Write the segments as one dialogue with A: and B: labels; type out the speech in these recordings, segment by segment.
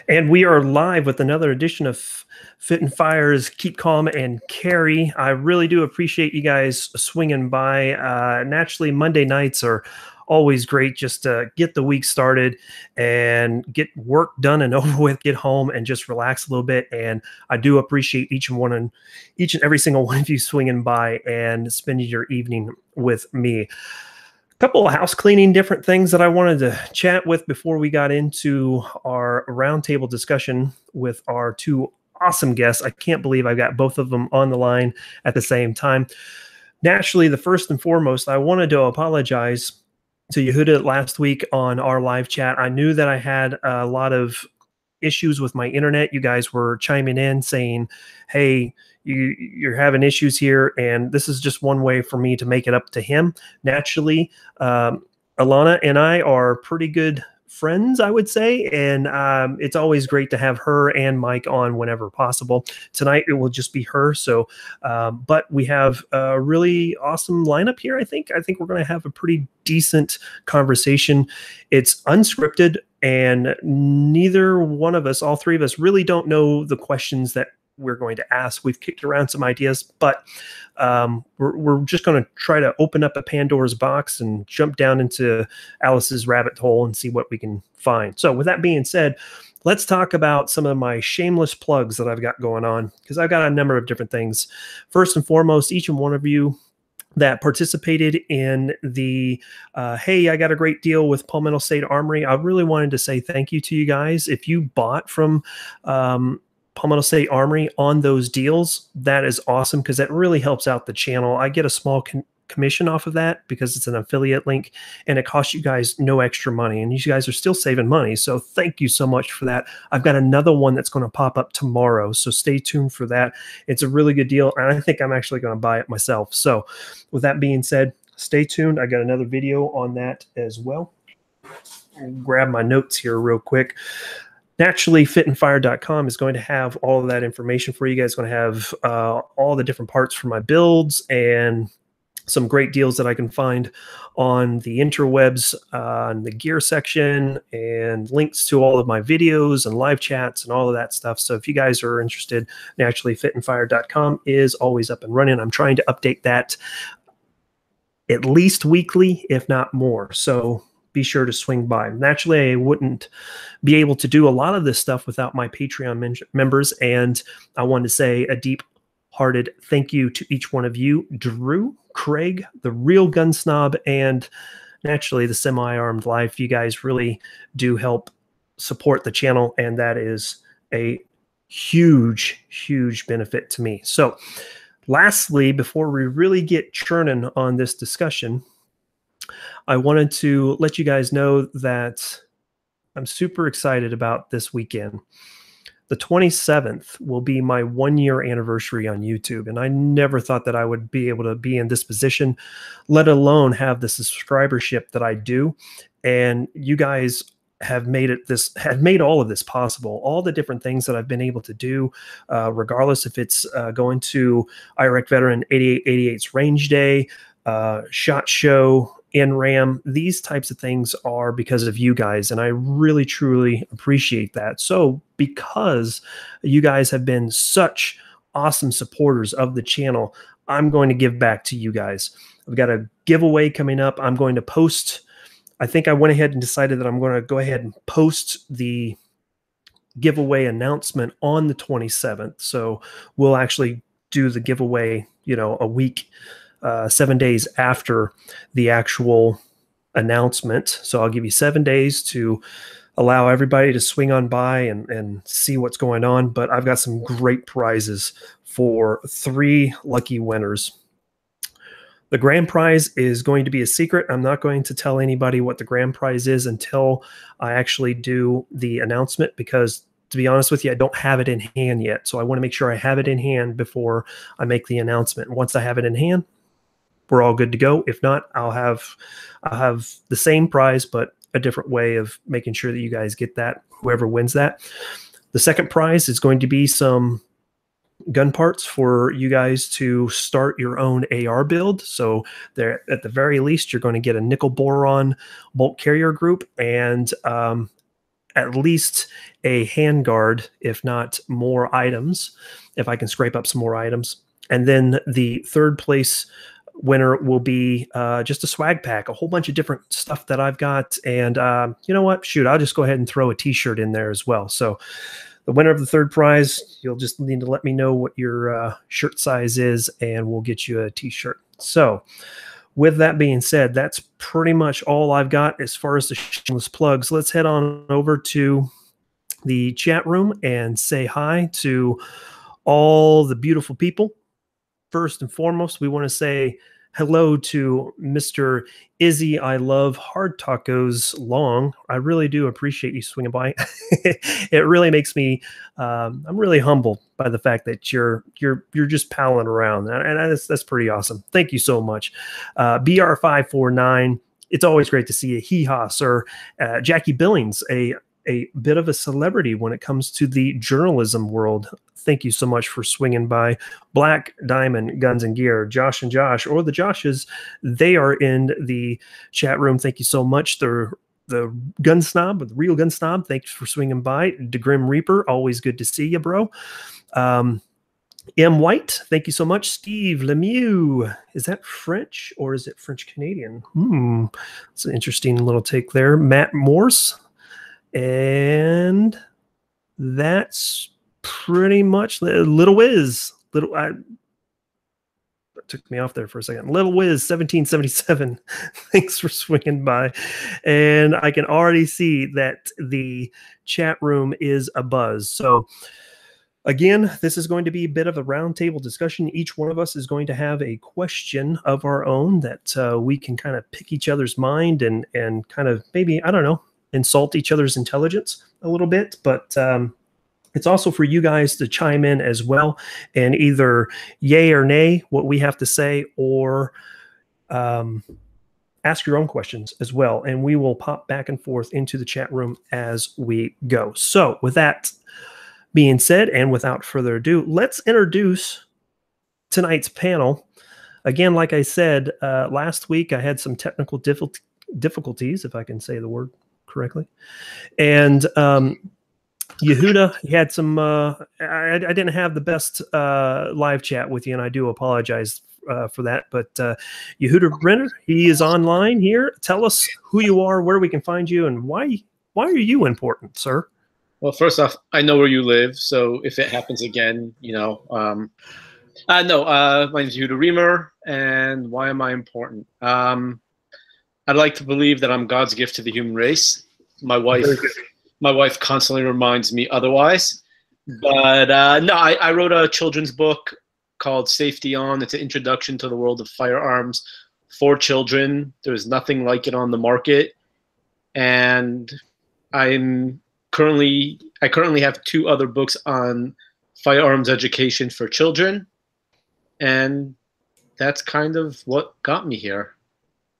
A: And we are live with another edition of Fit and Fire's Keep Calm and Carry. I really do appreciate you guys swinging by. Naturally, Monday nights are always great just to get the week started and get work done and over with, get home and just relax a little bit. And I do appreciate each and every single one of you swinging by and spending your evening with me. Couple of house cleaning different things that I wanted to chat with before we got into our roundtable discussion with our two awesome guests. I can't believe I got both of them on the line at the same time. Naturally, the first and foremost, I wanted to apologize to Yehuda last week on our live chat. I knew that I had a lot of issues with my internet. You guys were chiming in saying, hey, you're having issues here, and this is just one way for me to make it up to him. Naturally, Alana and I are pretty good friends, I would say, and it's always great to have her and Mike on whenever possible. Tonight it will just be her. So, but we have a really awesome lineup here. I think we're going to have a pretty decent conversation. It's unscripted, and neither one of us, all three of us, really don't know the questions that we're going to ask. We've kicked around some ideas, but we're just going to try to open up a Pandora's box and jump down into Alice's rabbit hole and see what we can find. So with that being said, let's talk about some of my shameless plugs that I've got going on, because I've got a number of different things. First and foremost, each and one of you that participated in the hey, I got a great deal with Palmetto State Armory, I really wanted to say thank you to you guys. If you bought from Palmetto State Armory on those deals, that is awesome, because that really helps out the channel. I get a small commission off of that because it's an affiliate link, and it costs you guys no extra money, and you guys are still saving money. So thank you so much for that. I've got another one that's going to pop up tomorrow, so stay tuned for that. It's a really good deal, and I think I'm actually going to buy it myself. So with that being said, stay tuned. I got another video on that as well. I'll grab my notes here real quick. Naturally, fitandfire.com is going to have all of that information for you guys. Going to have all the different parts for my builds and some great deals that I can find on the interwebs, on the gear section, and links to all of my videos and live chats and all of that stuff. So if you guys are interested, naturally, fitandfire.com is always up and running. I'm trying to update that at least weekly, if not more. So be sure to swing by. Naturally, I wouldn't be able to do a lot of this stuff without my Patreon members, and I want to say a deep-hearted thank you to each one of you: Drew, Craig, the Real Gun Snob, and naturally the Semi-Armed Life. You guys really do help support the channel, and that is a huge, huge benefit to me. So lastly, before we really get churning on this discussion, I wanted to let you guys know that I'm super excited about this weekend. The 27th will be my 1-year anniversary on YouTube, and I never thought that I would be able to be in this position, let alone have the subscribership that I do. And you guys have made all of this possible. All the different things that I've been able to do, regardless if it's going to Iraq Veteran 8888's Range Day, SHOT Show, NRAM, these types of things are because of you guys, and I really truly appreciate that. So because you guys have been such awesome supporters of the channel, I'm going to give back to you guys. I've got a giveaway coming up. I'm going to post, I think I went ahead and decided that I'm going to go ahead and post the giveaway announcement on the 27th. So we'll actually do the giveaway, a week, 7 days after the actual announcement. So I'll give you 7 days to allow everybody to swing on by and see what's going on. But I've got some great prizes for 3 lucky winners. The grand prize is going to be a secret. I'm not going to tell anybody what the grand prize is until I actually do the announcement, because to be honest with you, I don't have it in hand yet. So I want to make sure I have it in hand before I make the announcement. Once I have it in hand, we're all good to go. If not, I'll have the same prize, but a different way of making sure that you guys get that, whoever wins that. The second prize is going to be some gun parts for you guys to start your own AR build. So there, at the very least, you're going to get a nickel boron bolt carrier group and at least a handguard, if not more items, if I can scrape up some more items. And then the third place winner will be just a swag pack, a whole bunch of different stuff that I've got. And you know what? Shoot, I'll just go ahead and throw a t-shirt in there as well. So the winner of the third prize, you'll just need to let me know what your shirt size is, and we'll get you a t-shirt. So with that being said, that's pretty much all I've got as far as the shameless plugs. Let's head on over to the chat room and say hi to all the beautiful people. First and foremost, we want to say hello to Mr. Izzy. I love hard tacos long. I really do appreciate you swinging by. It really makes me. I'm really humbled by the fact that you're just palling around, and that's pretty awesome. Thank you so much, BR549. It's always great to see you. Hee haw, sir. Jackie Billings, a bit of a celebrity when it comes to the journalism world. Thank you so much for swinging by. Black Diamond Guns and Gear, Josh and Josh, or the Joshes, they are in the chat room. Thank you so much. The Gun Snob, the real Gun Snob, thanks for swinging by. DeGrim Reaper, always good to see you, bro. M. White, thank you so much. Steve Lemieux, is that French or is it French Canadian? It's an interesting little take there. Matt Morse, and that's pretty much Little Wiz. That took me off there for a second. Little Wiz 1777. Thanks for swinging by. And I can already see that the chat room is abuzz. So again, this is going to be a bit of a roundtable discussion. Each one of us is going to have a question of our own that we can kind of pick each other's mind and kind of maybe, I don't know, insult each other's intelligence a little bit. But it's also for you guys to chime in as well and either yay or nay what we have to say, or ask your own questions as well. And we will pop back and forth into the chat room as we go. So with that being said, and without further ado, let's introduce tonight's panel. Again, like I said, last week I had some technical difficulties, if I can say the word correctly. And Yehuda, he had some, I didn't have the best live chat with you, and I do apologize for that. But Yehuda Brenner, he is online here. Tell us who you are, where we can find you, and why are you important, sir?
B: Well, first off, I know where you live, so if it happens again, you know. My name is Yehuda Reamer, and why am I important? I'd like to believe that I'm God's gift to the human race. My wife constantly reminds me otherwise. But no, I wrote a children's book called Safety On. It's an introduction to the world of firearms for children. There's nothing like it on the market. And I currently have 2 other books on firearms education for children. And that's kind of what got me here.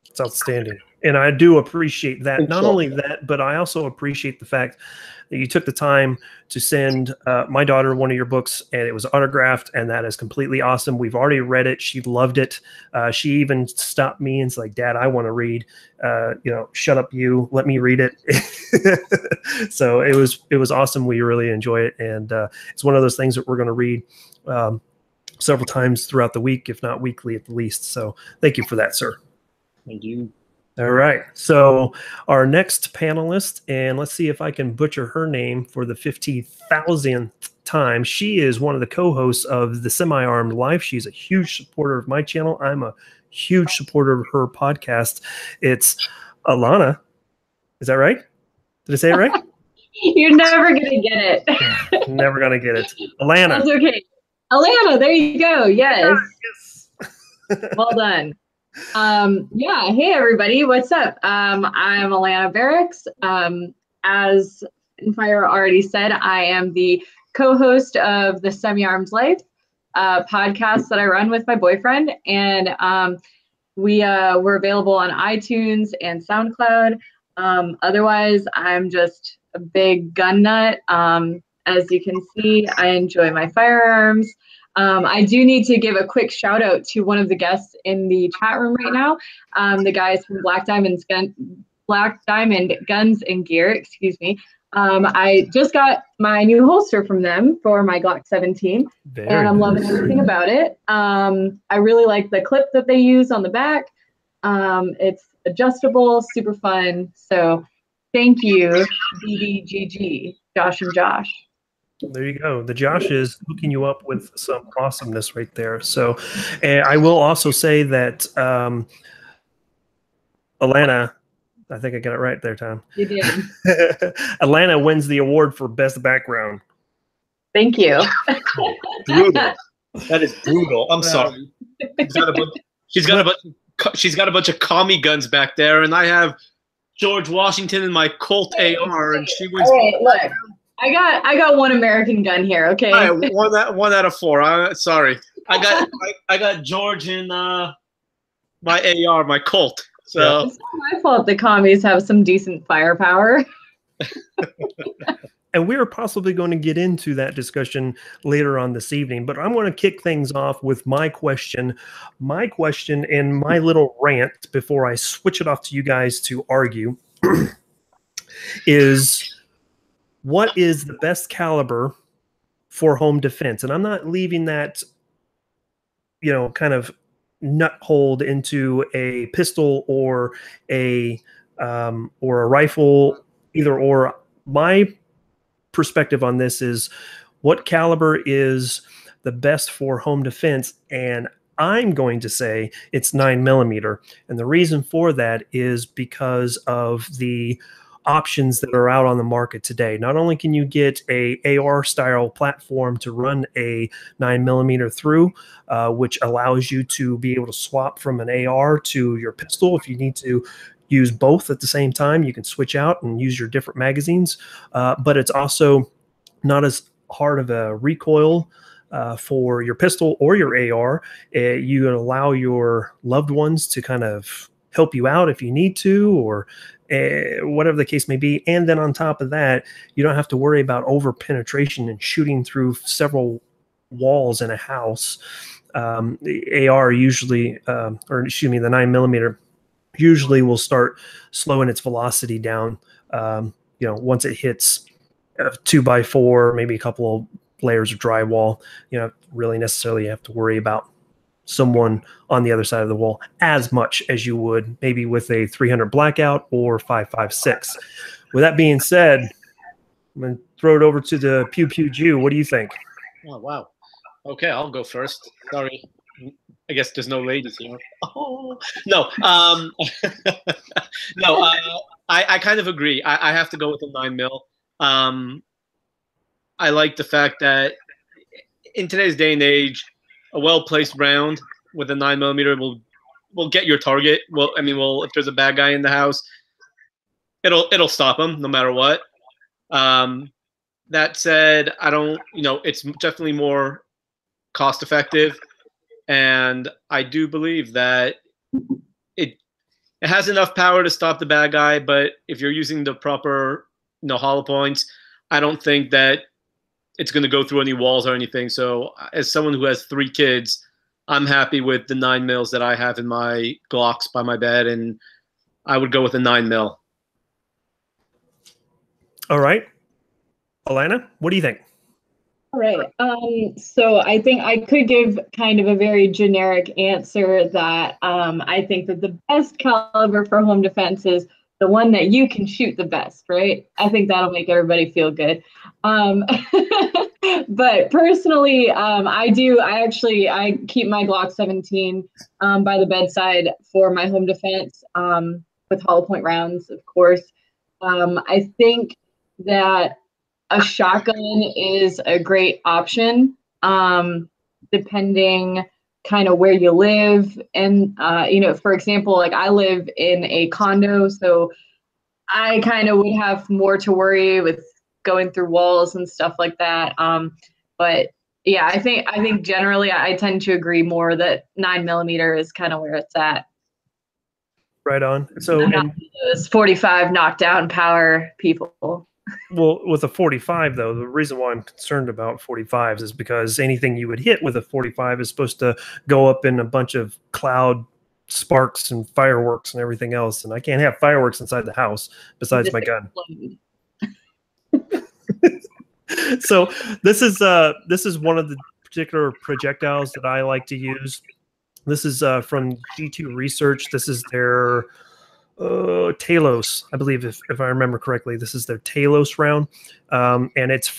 A: It's outstanding. And I do appreciate that. Not only that, but I also appreciate the fact that you took the time to send my daughter one of your books, and it was autographed, and that is completely awesome. We've already read it. She loved it. She even stopped me and was like, Dad, I want to read. Shut up, you. Let me read it. So it was awesome. We really enjoy it. And it's one of those things that we're going to read several times throughout the week, if not weekly at the least. So thank you for that, sir.
B: Thank you.
A: All right. So our next panelist, and let's see if I can butcher her name for the 50,000th time. She is one of the co-hosts of the Semi-Armed Life. She's a huge supporter of my channel. I'm a huge supporter of her podcast. It's Alana. Is that right? Did I say it right?
C: You're never going to get it.
A: Never going to get it. Alana.
C: That's okay. Alana, there you go. Yes. Well done. Hey everybody, what's up? I'm Alana Barracks. As Fire already said, I am the co-host of the Semi-Armed Life podcast that I run with my boyfriend, and we're available on iTunes and SoundCloud. Otherwise, I'm just a big gun nut. As you can see, I enjoy my firearms. I do need to give a quick shout out to one of the guests in the chat room right now. The guys from Black Diamond Black Diamond Guns and Gear, excuse me. I just got my new holster from them for my Glock 17, and I'm loving everything about it. I really like the clip that they use on the back. It's adjustable, super fun. So thank you, BBGG, Josh and Josh.
A: There you go. The Josh is hooking you up with some awesomeness right there. So I will also say that Alana, I think I got it right there, Tom.
C: You did.
A: Alana wins the award for best background.
C: Thank you.
B: Brutal. That is brutal. I'm sorry. She's got a bunch of commie guns back there, and I have George Washington and my Colt AR, and she wins.
C: All right, look, I got one American gun here. Okay.
B: All right, one out of four. Sorry, I got George in my AR, my Colt. So
C: it's not my fault the commies have some decent firepower.
A: And we're possibly going to get into that discussion later on this evening, but I'm going to kick things off with my question and my little rant before I switch it off to you guys to argue is what is the best caliber for home defense? And I'm not leaving that, kind of nut hold into a pistol or a rifle, either or. My perspective on this is what caliber is the best for home defense, and I'm going to say it's 9mm. And the reason for that is because of the options that are out on the market today. Not only can you get a AR style platform to run a 9mm through, which allows you to be able to swap from an AR to your pistol if you need to use both at the same time. You can switch out and use your different magazines, but it's also not as hard of a recoil for your pistol or your AR. You allow your loved ones to kind of help you out if you need to, or whatever the case may be. And then on top of that, you don't have to worry about over penetration and shooting through several walls in a house. The AR usually, the 9mm usually will start slowing its velocity down, once it hits 2x4, maybe a couple of layers of drywall. You don't really necessarily have to worry about someone on the other side of the wall as much as you would maybe with a 300 blackout or 5.56. With that being said, I'm going to throw it over to the Pew Pew Jew. What do you think?
B: Oh, wow. Okay, I'll go first. Sorry. I guess there's no ladies here. Oh, no. No, I kind of agree. I have to go with the 9mm. I like the fact that in today's day and age, a well-placed round with a 9mm will get your target. If there's a bad guy in the house, it'll stop him no matter what. That said, it's definitely more cost-effective, and I do believe that it has enough power to stop the bad guy. But if you're using the proper, hollow points, I don't think that it's going to go through any walls or anything. So as someone who has 3 kids, I'm happy with the 9mm that I have in my Glocks by my bed, and I would go with a 9mm.
A: All right. Alana, what do you think?
C: All right. So I think I could give kind of a very generic answer that I think that the best caliber for home defense is the one that you can shoot the best, right? I think that'll make everybody feel good. But personally, I keep my Glock 17 by the bedside for my home defense with hollow point rounds, of course. I think that a shotgun is a great option, depending kind of where you live. And, for example, like I live in a condo, so I kind of would have more to worry with going through walls and stuff like that. But yeah, I think generally I tend to agree more that 9mm is kind of where it's at.
A: Right on. So
C: those 45 knockdown power people.
A: Well, with a 45, though, the reason why I'm concerned about 45s is because anything you would hit with a 45 is supposed to go up in a bunch of cloud sparks and fireworks and everything else, and I can't have fireworks inside the house besides my gun. So this is one of the particular projectiles that I like to use. This is from G2 Research. This is their Talos, I believe, if I remember correctly. This is their Talos round, and it's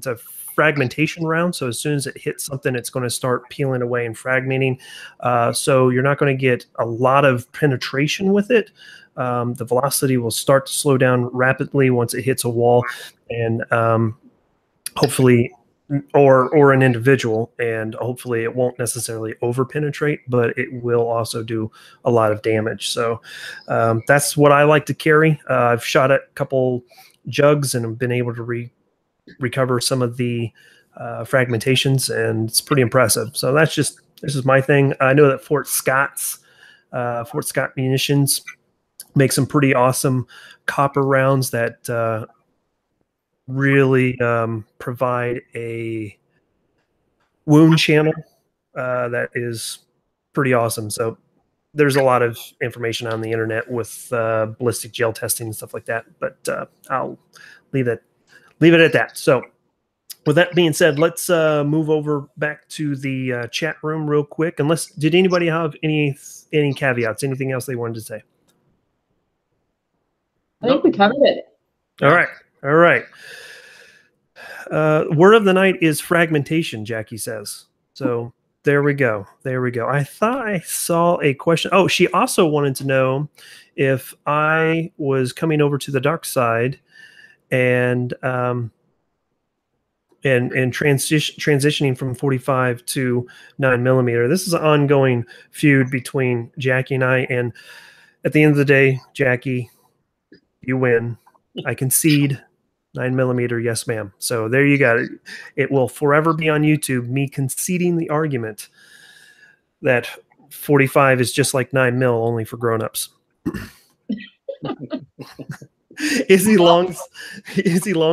A: a fragmentation round. So as soon as it hits something, it's going to start peeling away and fragmenting. So you're not going to get a lot of penetration with it. The velocity will start to slow down rapidly once it hits a wall, and hopefully, or an individual, and hopefully it won't necessarily over penetrate, but it will also do a lot of damage. So that's what I like to carry. I've shot at a couple jugs and have been able to recover some of the fragmentations, and it's pretty impressive. So this is my thing. I know that Fort Scott Munitions makes some pretty awesome copper rounds that really provide a wound channel that is pretty awesome. So there's a lot of information on the internet with ballistic gel testing and stuff like that, but I'll leave it at that. So with that being said, let's move over back to the chat room real quick. Did anybody have any caveats, anything else they wanted to say?
C: I think we covered it.
A: All right. Word of the night is fragmentation, Jackie says. So there we go. I thought I saw a question. Oh, she also wanted to know if I was coming over to the dark side and transitioning from 45 to 9mm. This is an ongoing feud between Jackie and I, and at the end of the day, Jackie, you win. I concede. 9mm, yes, ma'am. So there you got it. It will forever be on YouTube, me conceding the argument that 45 is just like 9mm, only for grown-ups. Izzy Long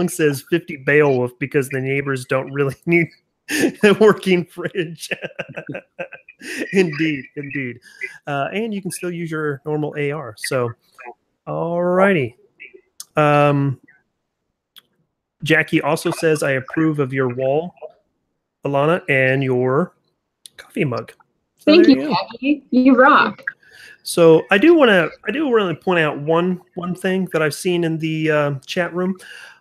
A: says 50 Beowulf because the neighbors don't really need a working fridge. Indeed. And you can still use your normal AR. So, all righty. Jackie also says, I approve of your wall, Alana, and your coffee mug. So
C: thank you, Jackie. You rock.
A: So I do want to point out one thing that I've seen in the chat room.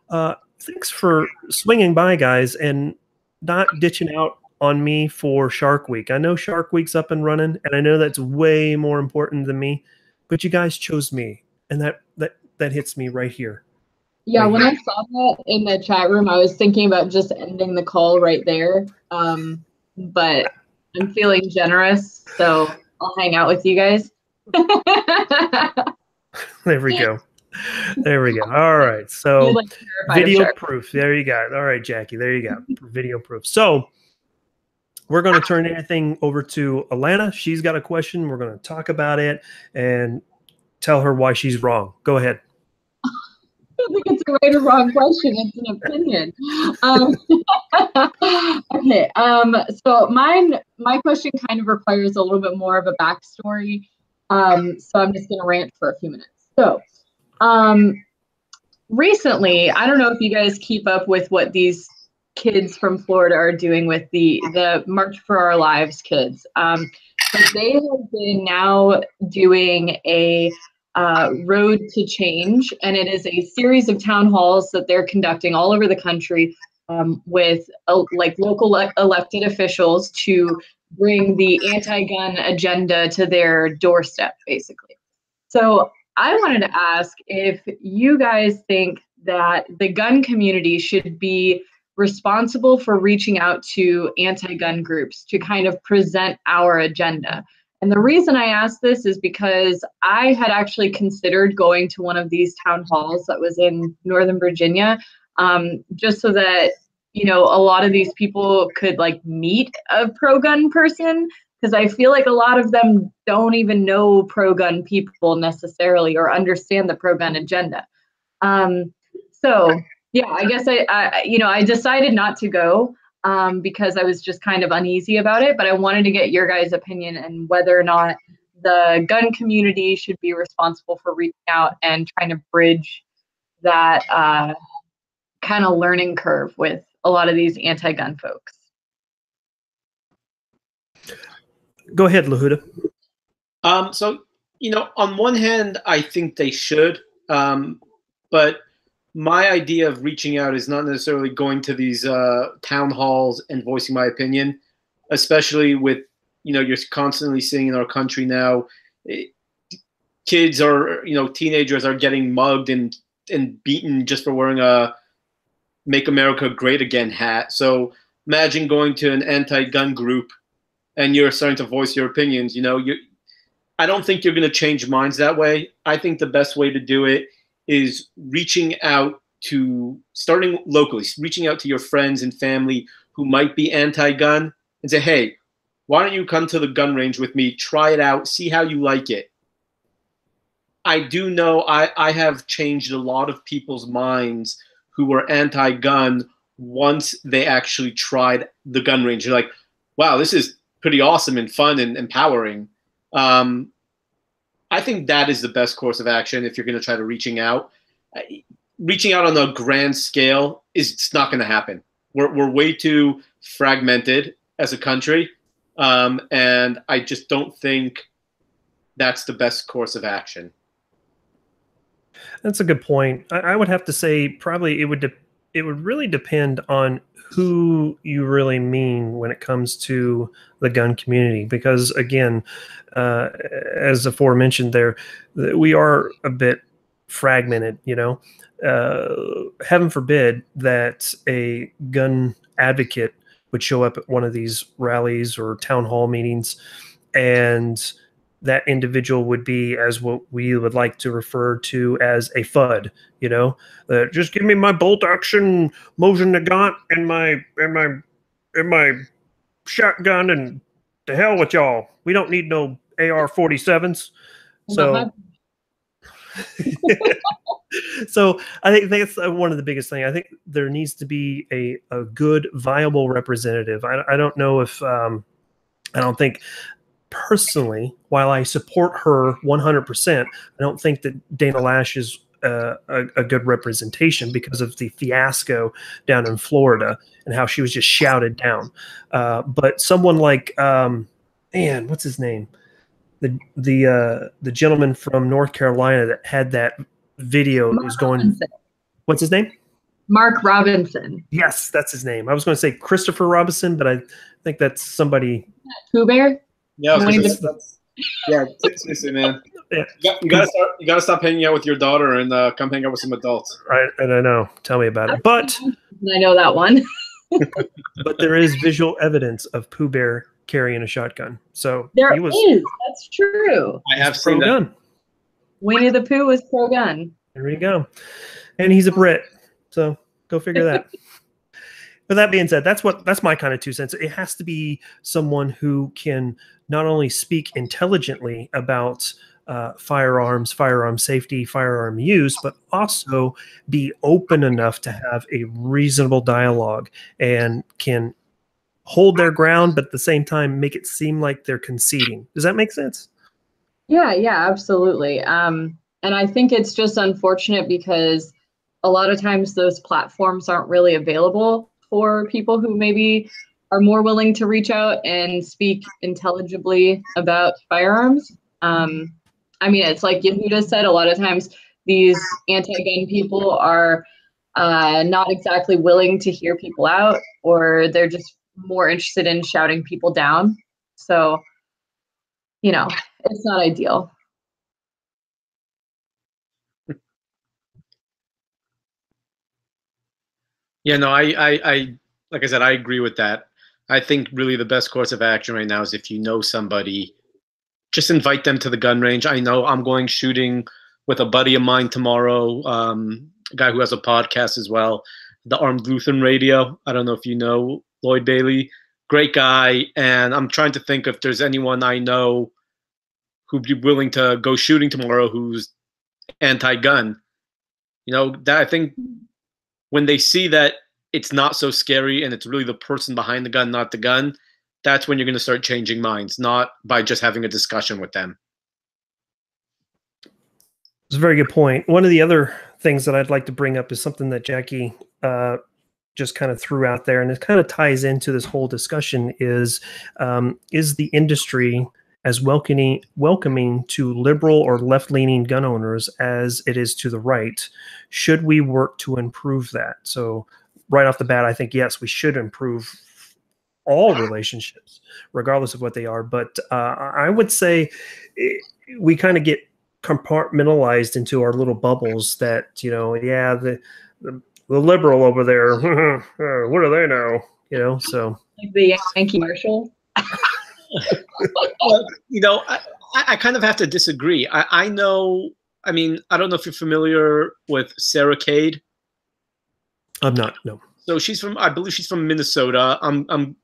A: Thanks for swinging by, guys, and not ditching out on me for Shark Week. I know Shark Week's up and running, and I know that's way more important than me, but you guys chose me, and that hits me right here.
C: Yeah, when I saw that in the chat room, I was thinking about just ending the call right there. But I'm feeling generous, so I'll hang out with you guys.
A: There we go. All right. So video proof. There you go. All right, Jackie. There you go. Video proof. So we're going to turn everything over to Alana. She's got a question. We're going to talk about it and tell her why she's wrong. Go ahead.
C: I don't think it's a right or wrong question. It's an opinion. Okay. So my question kind of requires a little bit more of a backstory. So I'm just going to rant for a few minutes. So recently, I don't know if you guys keep up with what these kids from Florida are doing with the March for Our Lives kids. But they have been now doing a Road to Change, and it is a series of town halls that they're conducting all over the country with like local elected officials to bring the anti-gun agenda to their doorstep, basically. So I wanted to ask if you guys think that the gun community should be responsible for reaching out to anti-gun groups to kind of present our agenda. And the reason I asked this is because I had actually considered going to one of these town halls that was in Northern Virginia, just so that, you know, a lot of these people could like meet a pro-gun person, because I feel like a lot of them don't even know pro-gun people necessarily or understand the pro-gun agenda. So yeah, I guess I decided not to go. Because I was just kind of uneasy about it, but I wanted to get your guys' opinion and whether or not the gun community should be responsible for reaching out and trying to bridge that kind of learning curve with a lot of these anti-gun folks.
A: Go ahead, Lahuda.
B: So, on one hand, I think they should, but my idea of reaching out is not necessarily going to these town halls and voicing my opinion, especially with, you're constantly seeing in our country now, kids or, teenagers are getting mugged and beaten just for wearing a Make America Great Again hat. So imagine going to an anti-gun group and you're starting to voice your opinions. I don't think you're going to change minds that way. I think the best way to do it is starting locally, reaching out to your friends and family who might be anti-gun and say, hey, why don't you come to the gun range with me, try it out, see how you like it. I do know I have changed a lot of people's minds who were anti-gun once they actually tried the gun range. They're like, wow, this is pretty awesome and fun and empowering. I think that is the best course of action if you're going to try to reaching out. Reaching out on a grand scale it's not going to happen. We're way too fragmented as a country, and I just don't think that's the best course of action.
A: That's a good point. I would have to say probably it would really depend on who you really mean when it comes to the gun community, because again, as aforementioned, we are a bit fragmented. Heaven forbid that a gun advocate would show up at one of these rallies or town hall meetings, and that individual would be as what we would like to refer to as a FUD, just give me my bolt action Mosin Nagant and my shotgun and to hell with y'all. We don't need no AR-47s. So, so I think that's one of the biggest things. I think there needs to be a good, viable representative. I don't know if I don't think. Personally, while I support her 100%, I don't think that Dana Lash is a good representation because of the fiasco down in Florida and how she was just shouted down. But someone like, what's his name? The gentleman from North Carolina that had that video that was going. Robinson. What's his name?
C: Mark Robinson.
A: Yes, that's his name. I was going to say Christopher Robinson, but I think that's somebody.
C: Pooh Bear.
B: Yeah, seriously, man. Yeah. You gotta stop hanging out with your daughter and come hang out with some adults.
A: Right, and I know. Tell me about it. But
C: I know that one.
A: But there is visual evidence of Pooh Bear carrying a shotgun. So
C: there is. That's true.
B: I have seen that.
A: Gun.
C: Winnie the Pooh was pro gun.
A: There you go. And he's a Brit. So go figure that. But that being said, that's my kind of 2 cents. It has to be someone who can not only speak intelligently about firearms, firearm safety, firearm use, but also be open enough to have a reasonable dialogue and can hold their ground, but at the same time make it seem like they're conceding. Does that make sense?
C: Yeah, absolutely. And I think it's just unfortunate because a lot of times those platforms aren't really available for people who maybe are more willing to reach out and speak intelligibly about firearms. It's like Yehuda said, a lot of times these anti-gun people are not exactly willing to hear people out, or they're just more interested in shouting people down. So, it's not ideal.
B: Yeah, no, I like I said, I agree with that. I think really the best course of action right now is if you know somebody, just invite them to the gun range. I know I'm going shooting with a buddy of mine tomorrow, a guy who has a podcast as well, the Armed Lutheran Radio. I don't know if you know Lloyd Bailey. Great guy. And I'm trying to think if there's anyone I know who'd be willing to go shooting tomorrow who's anti-gun. That I think when they see that it's not so scary and it's really the person behind the gun, not the gun, that's when you're going to start changing minds, not by just having a discussion with them.
A: It's a very good point. One of the other things that I'd like to bring up is something that Jackie just kind of threw out there, and it kind of ties into this whole discussion: is the industry as welcoming to liberal or left-leaning gun owners as it is to the right? Should we work to improve that? So, right off the bat, I think yes, we should improve all relationships, regardless of what they are. But I would say we kind of get compartmentalized into our little bubbles that, yeah, the liberal over there, what do they know? So
C: like the Yankee commercial.
B: Well, I kind of have to disagree. I know. I mean, I don't know if you're familiar with Sarah Cade.
A: I'm not. No.
B: So I believe she's from Minnesota. I'm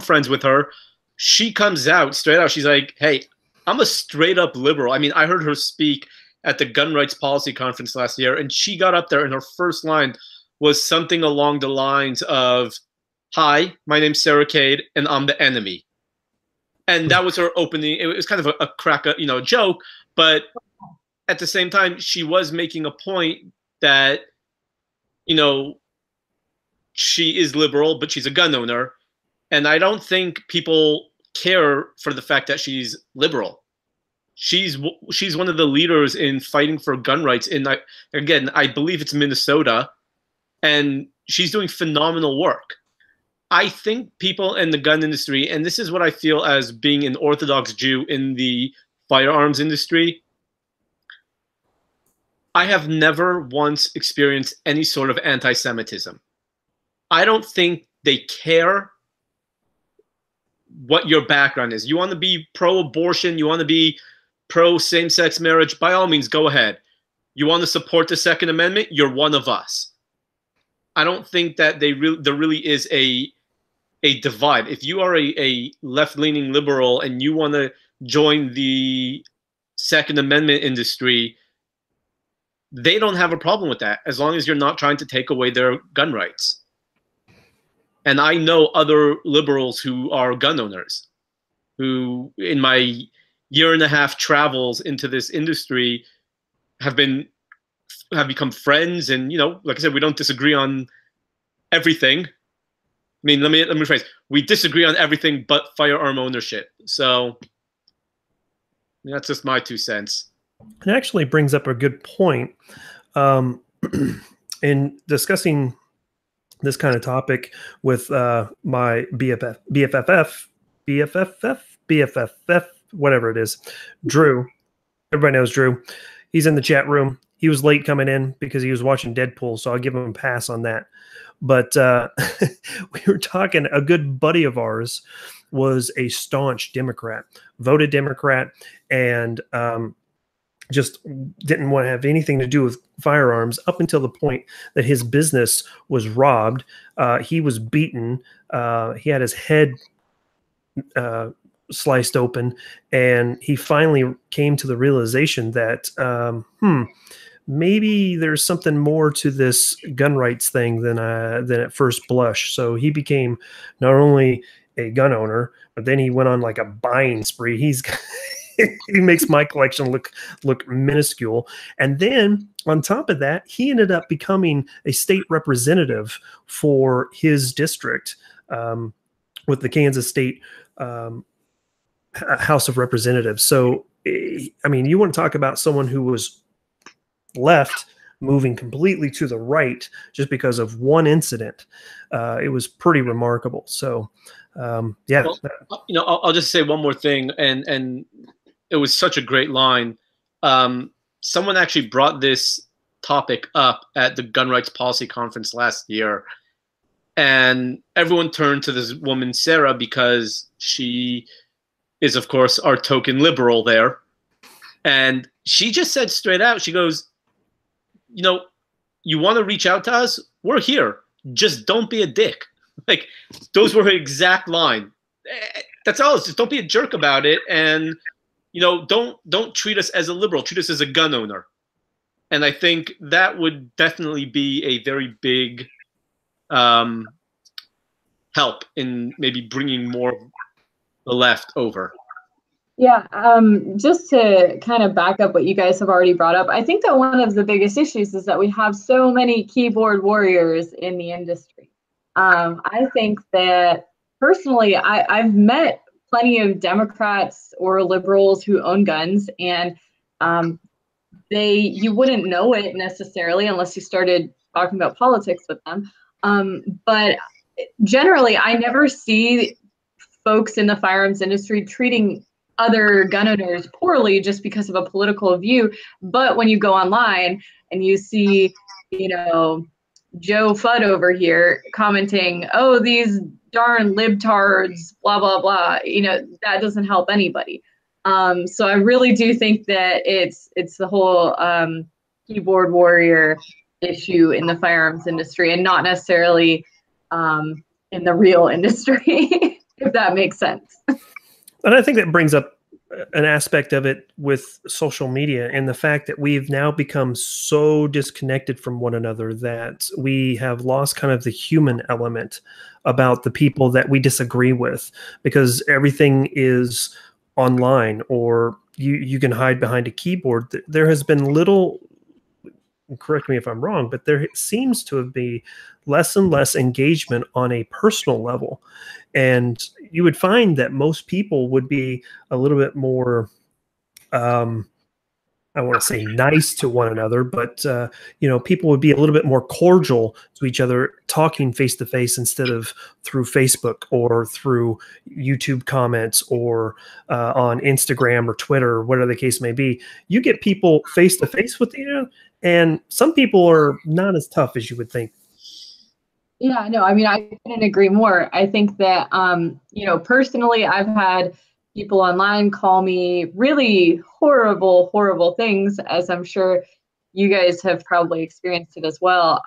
B: friends with her. She comes out straight out. She's like, "Hey, I'm a straight up liberal." I mean, I heard her speak at the gun rights policy conference last year, and she got up there and her first line was something along the lines of, "Hi, my name's Sarah Cade, and I'm the enemy." And that was her opening. It was kind of a crack, joke, but at the same time, she was making a point that, she is liberal, but she's a gun owner. And I don't think people care for the fact that she's liberal. She's one of the leaders in fighting for gun rights again, I believe it's Minnesota, and she's doing phenomenal work. I think people in the gun industry, and this is what I feel as being an Orthodox Jew in the firearms industry, I have never once experienced any sort of anti-Semitism. I don't think they care what your background is. You want to be pro-abortion, you want to be pro-same-sex marriage, by all means, go ahead. You want to support the Second Amendment, you're one of us. I don't think that there really is a divide. If you are a left-leaning liberal and you want to join the Second Amendment industry, they don't have a problem with that as long as you're not trying to take away their gun rights. And I know other liberals who are gun owners who, in my 1.5 year travels into this industry, have become friends. And, like I said, we don't disagree on everything. I mean, let me rephrase. We disagree on everything but firearm ownership. So that's just my 2 cents.
A: It actually brings up a good point. In discussing this kind of topic with my BFFF, whatever it is, Drew. Everybody knows Drew. He's in the chat room. He was late coming in because he was watching Deadpool, so I'll give him a pass on that. But we were talking, a good buddy of ours was a staunch Democrat, voted Democrat, and just didn't want to have anything to do with firearms up until the point that his business was robbed. He was beaten. He had his head sliced open, and he finally came to the realization that, maybe there's something more to this gun rights thing than at first blush. So he became not only a gun owner, but then he went on like a buying spree. He makes my collection look minuscule. And then on top of that, he ended up becoming a state representative for his district with the Kansas State House of Representatives. So, I mean, you want to talk about someone who was left moving completely to the right just because of one incident. It was pretty remarkable. So, yeah.
B: Well, I'll just say one more thing, and it was such a great line. Someone actually brought this topic up at the Gun Rights Policy Conference last year, and everyone turned to this woman, Sarah, because she is, of course, our token liberal there. And she just said straight out, she goes, you want to reach out to us? We're here. Just don't be a dick. Like, those were her exact line. That's all. Just don't be a jerk about it. And, don't treat us as a liberal. Treat us as a gun owner. And I think that would definitely be a very big help in maybe bringing more of the left over.
C: Yeah, just to kind of back up what you guys have already brought up, I think that one of the biggest issues is that we have so many keyboard warriors in the industry. I think that personally, I've met plenty of Democrats or liberals who own guns, and um, you wouldn't know it necessarily unless you started talking about politics with them. But generally, I never see folks in the firearms industry treating other gun owners poorly just because of a political view. But when you go online and you see, you know, Joe Fudd over here commenting, "Oh, these darn libtards, blah blah blah," that doesn't help anybody. So I really do think that it's the whole keyboard warrior issue in the firearms industry, and not necessarily in the real industry, if that makes sense.
A: And I think that brings up an aspect of it with social media and the fact that we've now become so disconnected from one another that we have lost kind of the human element about the people that we disagree with, because everything is online, or you can hide behind a keyboard. There has been little, correct me if I'm wrong, but there seems to be less and less engagement on a personal level. And you would find that most people would be a little bit more, I want to say nice to one another, but people would be a little bit more cordial to each other, talking face to face instead of through Facebook or through YouTube comments or on Instagram or Twitter, or whatever the case may be. You get people face to face with you, and some people are not as tough as you would think.
C: Yeah, no, I mean, I couldn't agree more. I think that, personally, I've had people online call me really horrible, horrible things, as I'm sure you guys have probably experienced it as well.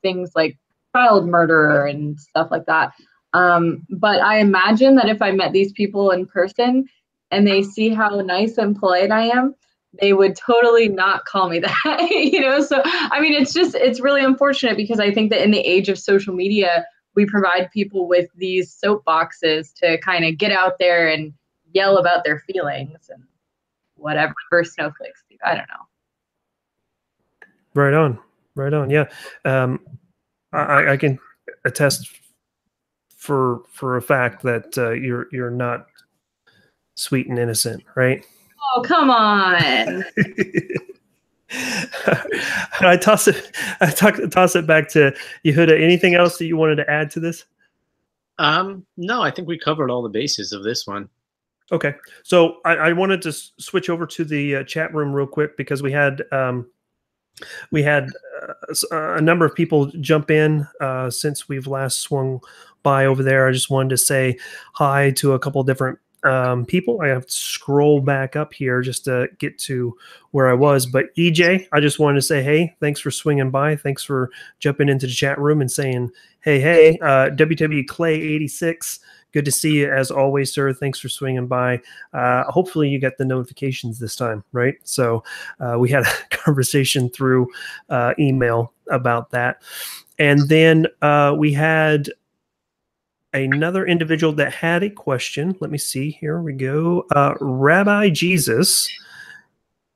C: Things like child murderer and stuff like that. But I imagine that if I met these people in person and they see how nice and polite I am, they would totally not call me that. So I mean, it's really unfortunate, because I think that in the age of social media, we provide people with these soapboxes to kind of get out there and yell about their feelings and whatever snowflakes do. I don't know.
A: Right on. Yeah. I can attest for a fact that you're not sweet and innocent, right?
C: Oh, come on.
A: I toss it back to Yehuda. Anything else that you wanted to add to this?
B: No, I think we covered all the bases of this one.
A: Okay, so I wanted to switch over to the chat room real quick, because we had a number of people jump in since we've last swung by over there. I just wanted to say hi to a couple different people. I have to scroll back up here just to get to where I was. But EJ, I just wanted to say, hey, thanks for swinging by. Thanks for jumping into the chat room and saying, hey, WW Clay 86. Good to see you as always, sir. Thanks for swinging by. Hopefully you got the notifications this time, right? So we had a conversation through email about that. And then we had another individual that had a question. Let me see. Here we go. Rabbi Jesus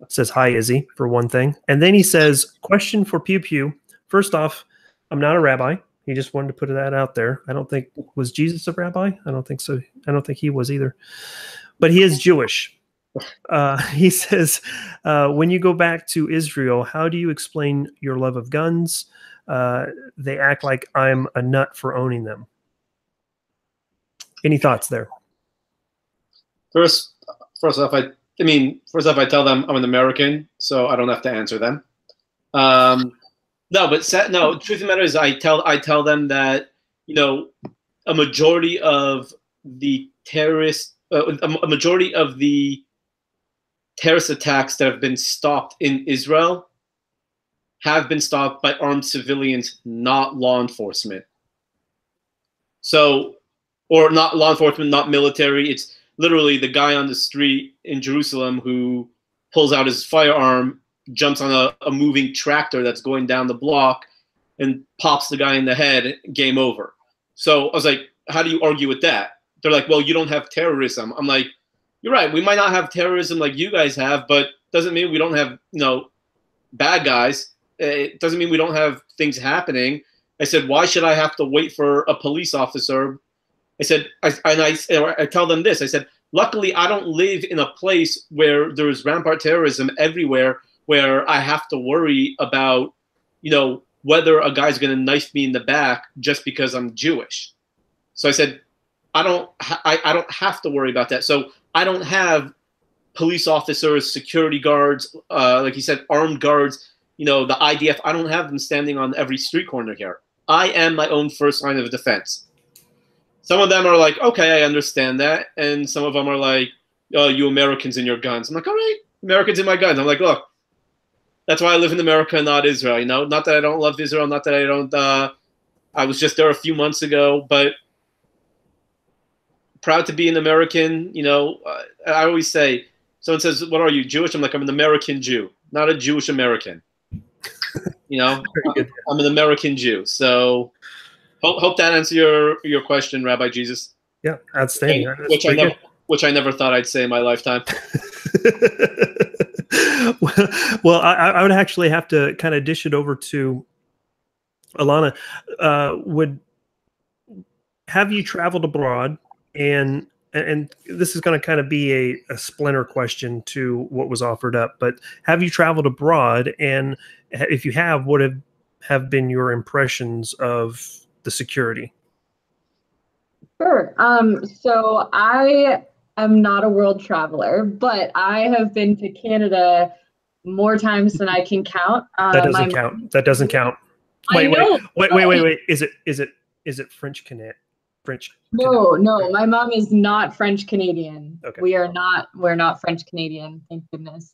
A: says, hi, Izzy, for one thing. And then he says, question for Pew Pew. First off, I'm not a rabbi. He just wanted to put that out there. I don't think, was Jesus a rabbi? I don't think so. I don't think he was either. But he is Jewish. He says, when you go back to Israel, how do you explain your love of guns? They act like I'm a nut for owning them. Any thoughts there?
B: First off, I tell them I'm an American, so I don't have to answer them. No, truth of the matter is, I tell them that, a majority of the terrorist attacks that have been stopped in Israel have been stopped by armed civilians, not law enforcement. So, or not law enforcement, not military. It's literally the guy on the street in Jerusalem who pulls out his firearm, jumps on a moving tractor that's going down the block, and pops the guy in the head. Game over. So I was like, how do you argue with that? They're like, well, you don't have terrorism. I'm like, you're right. We might not have terrorism like you guys have, but doesn't mean we don't have, bad guys. It doesn't mean we don't have things happening. I said, why should I have to wait for a police officer? I said, I tell them this. I said, luckily, I don't live in a place where there's rampart terrorism everywhere, where I have to worry about, whether a guy's going to knife me in the back just because I'm Jewish. So I said, I don't have to worry about that. So I don't have police officers, security guards, like you said, armed guards, the IDF. I don't have them standing on every street corner here. I am my own first line of defense. Some of them are like, okay, I understand that. And some of them are like, oh, you Americans and your guns. I'm like, all right, Americans and my guns. I'm like, look, that's why I live in America, not Israel. Not that I don't love Israel, not that I don't. I was just there a few months ago, but proud to be an American. I always say, someone says, "What are you, Jewish?" I'm like, I'm an American Jew, not a Jewish American. I'm an American Jew. So hope that answers your question, Rabbi Jesus.
A: Yeah, outstanding.
B: Which I never thought I'd say in my lifetime.
A: Well, I would actually have to kind of dish it over to Alana. Have you traveled abroad? And this is going to kind of be a splinter question to what was offered up, but have you traveled abroad? And if you have, what have been your impressions of the security?
C: Sure. So I am not a world traveler, but I have been to Canada more times than I can count.
A: That doesn't count. That doesn't count. Wait. Is it French Canadian?
C: No, my mom is not French Canadian.
A: Okay.
C: We're not French Canadian, thank goodness.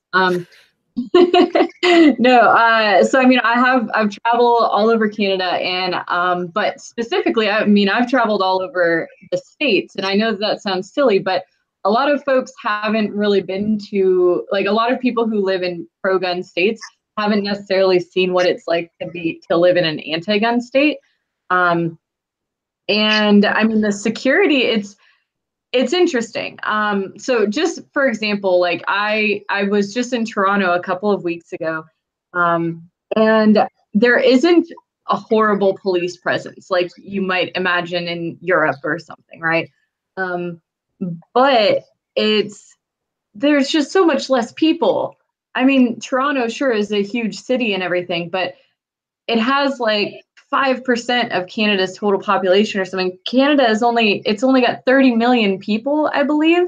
C: No, so I mean, I've traveled all over Canada, and but specifically, I've traveled all over the States, and I know that sounds silly, but a lot of folks haven't really been to, like, a lot of people who live in pro-gun states haven't necessarily seen what it's like to live in an anti-gun state. And I mean, the security, it's interesting. So just for example, like I was just in Toronto a couple of weeks ago, and there isn't a horrible police presence like you might imagine in Europe or something, right? But there's just so much less people. I mean, Toronto sure is a huge city and everything, but it has like 5% of Canada's total population or something. Canada is only got 30 million people, I believe.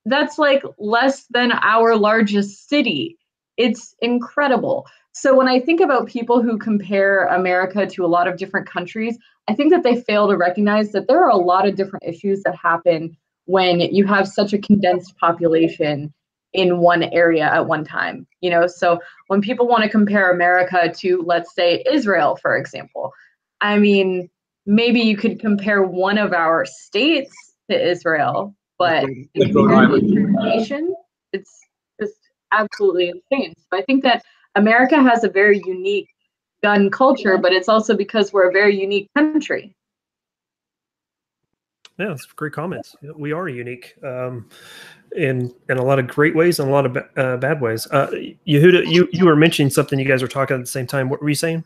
C: That's like less than our largest city. It's incredible. So when I think about people who compare America to a lot of different countries, I think that they fail to recognize that there are a lot of different issues that happen when you have such a condensed population in one area at one time. So when people want to compare America to, let's say, Israel, for example, I mean, maybe you could compare one of our states to Israel, but nation, it's just absolutely insane. So I think that America has a very unique gun culture, but it's also because we're a very unique country.
A: Yeah, that's great comments. We are unique in a lot of great ways and a lot of bad ways. Yehuda, you were mentioning something. You guys were talking at the same time. What were you saying?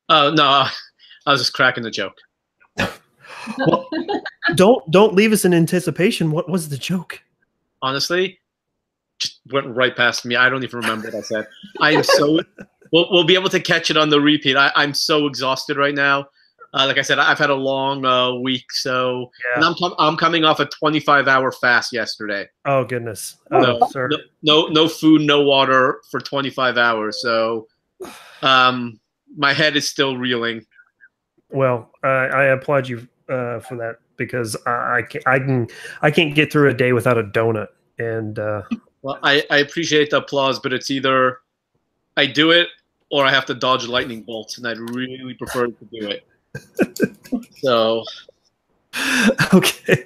B: No, I was just cracking the joke.
A: Well, don't leave us in anticipation. What was the joke?
B: Honestly, just went right past me. I don't even remember what I said. I am so. We'll be able to catch it on the repeat. I'm so exhausted right now. Like I said, I've had a long week, so yeah. And I'm coming off a 25-hour fast yesterday.
A: Oh goodness! Oh, sir.
B: No food, no water for 25 hours. So, my head is still reeling.
A: Well, I applaud you for that, because I can't get through a day without a donut. And
B: well, I appreciate the applause, but it's either I do it or I have to dodge lightning bolts, and I'd really prefer to do it. So,
A: okay,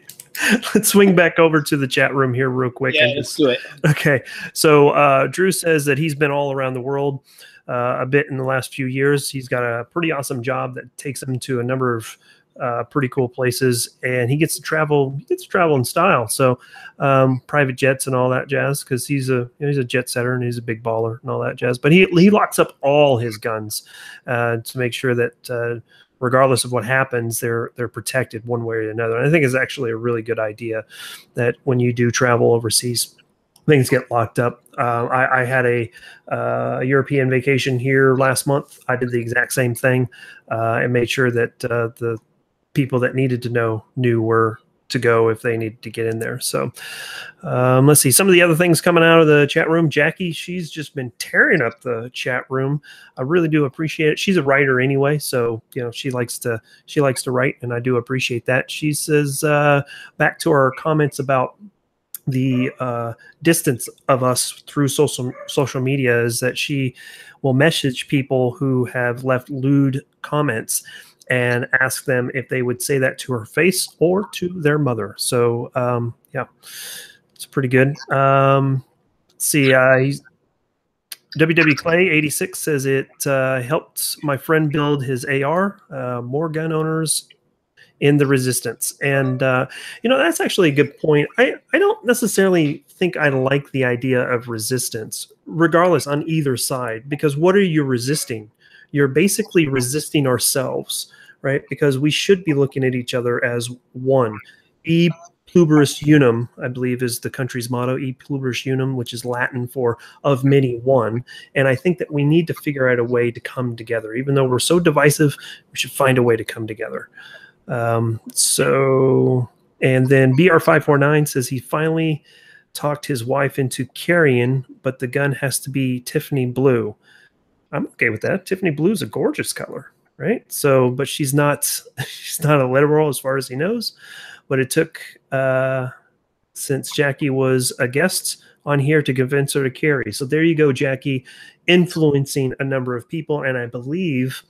A: let's swing back over to the chat room here real quick.
B: Yeah, let's do it.
A: Okay, so Drew says that he's been all around the world a bit in the last few years. He's got a pretty awesome job that takes him to a number of pretty cool places, and he gets to travel. He gets to travel in style. So private jets and all that jazz, because he's a jet setter and he's a big baller and all that jazz. But he locks up all his guns to make sure that regardless of what happens, they're protected one way or another. And I think it's actually a really good idea that when you do travel overseas, things get locked up. I had a European vacation here last month. I did the exact same thing and made sure that the people that needed to know knew where to go if they needed to get in there. So let's see some of the other things coming out of the chat room. Jackie, she's just been tearing up the chat room. I really do appreciate it. She's a writer anyway, so she likes to write, and I do appreciate that. She says back to our comments about the distance of us through social media, is that she will message people who have left lewd comments and ask them if they would say that to her face or to their mother. So yeah, it's pretty good. Let's see, WW Clay 86 says it helped my friend build his AR. More gun owners in the resistance. And that's actually a good point. I don't necessarily think I like the idea of resistance, regardless, on either side, because what are you resisting? You're basically resisting ourselves, right? Because we should be looking at each other as one. E pluribus unum, I believe, is the country's motto, e pluribus unum, which is Latin for of many one. And I think that we need to figure out a way to come together. Even though we're so divisive, we should find a way to come together. And then BR549 says he finally talked his wife into carrying, but the gun has to be Tiffany blue. I'm okay with that. Tiffany blue is a gorgeous color, right? So, but she's not a liberal as far as he knows. But it took since Jackie was a guest on here to convince her to carry. So there you go, Jackie, influencing a number of people, and I believe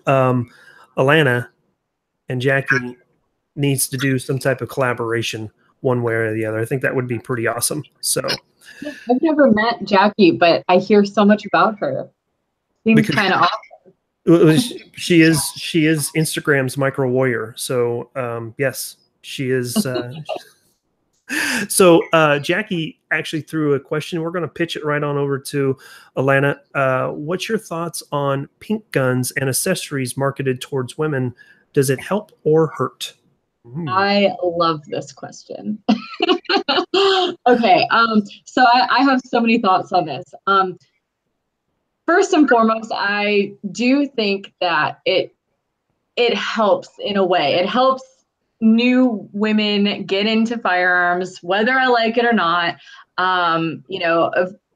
A: Alana and Jackie needs to do some type of collaboration one way or the other. I think that would be pretty awesome. So
C: I've never met Jackie, but I hear so much about her. Seems kind of awesome.
A: She is Instagram's micro warrior. So yes, she is. So Jackie actually threw a question. We're going to pitch it right on over to Alana. What's your thoughts on pink guns and accessories marketed towards women? Does it help or hurt?
C: I love this question. Okay, so I have so many thoughts on this. First and foremost, I do think that it helps in a way. It helps new women get into firearms, whether I like it or not.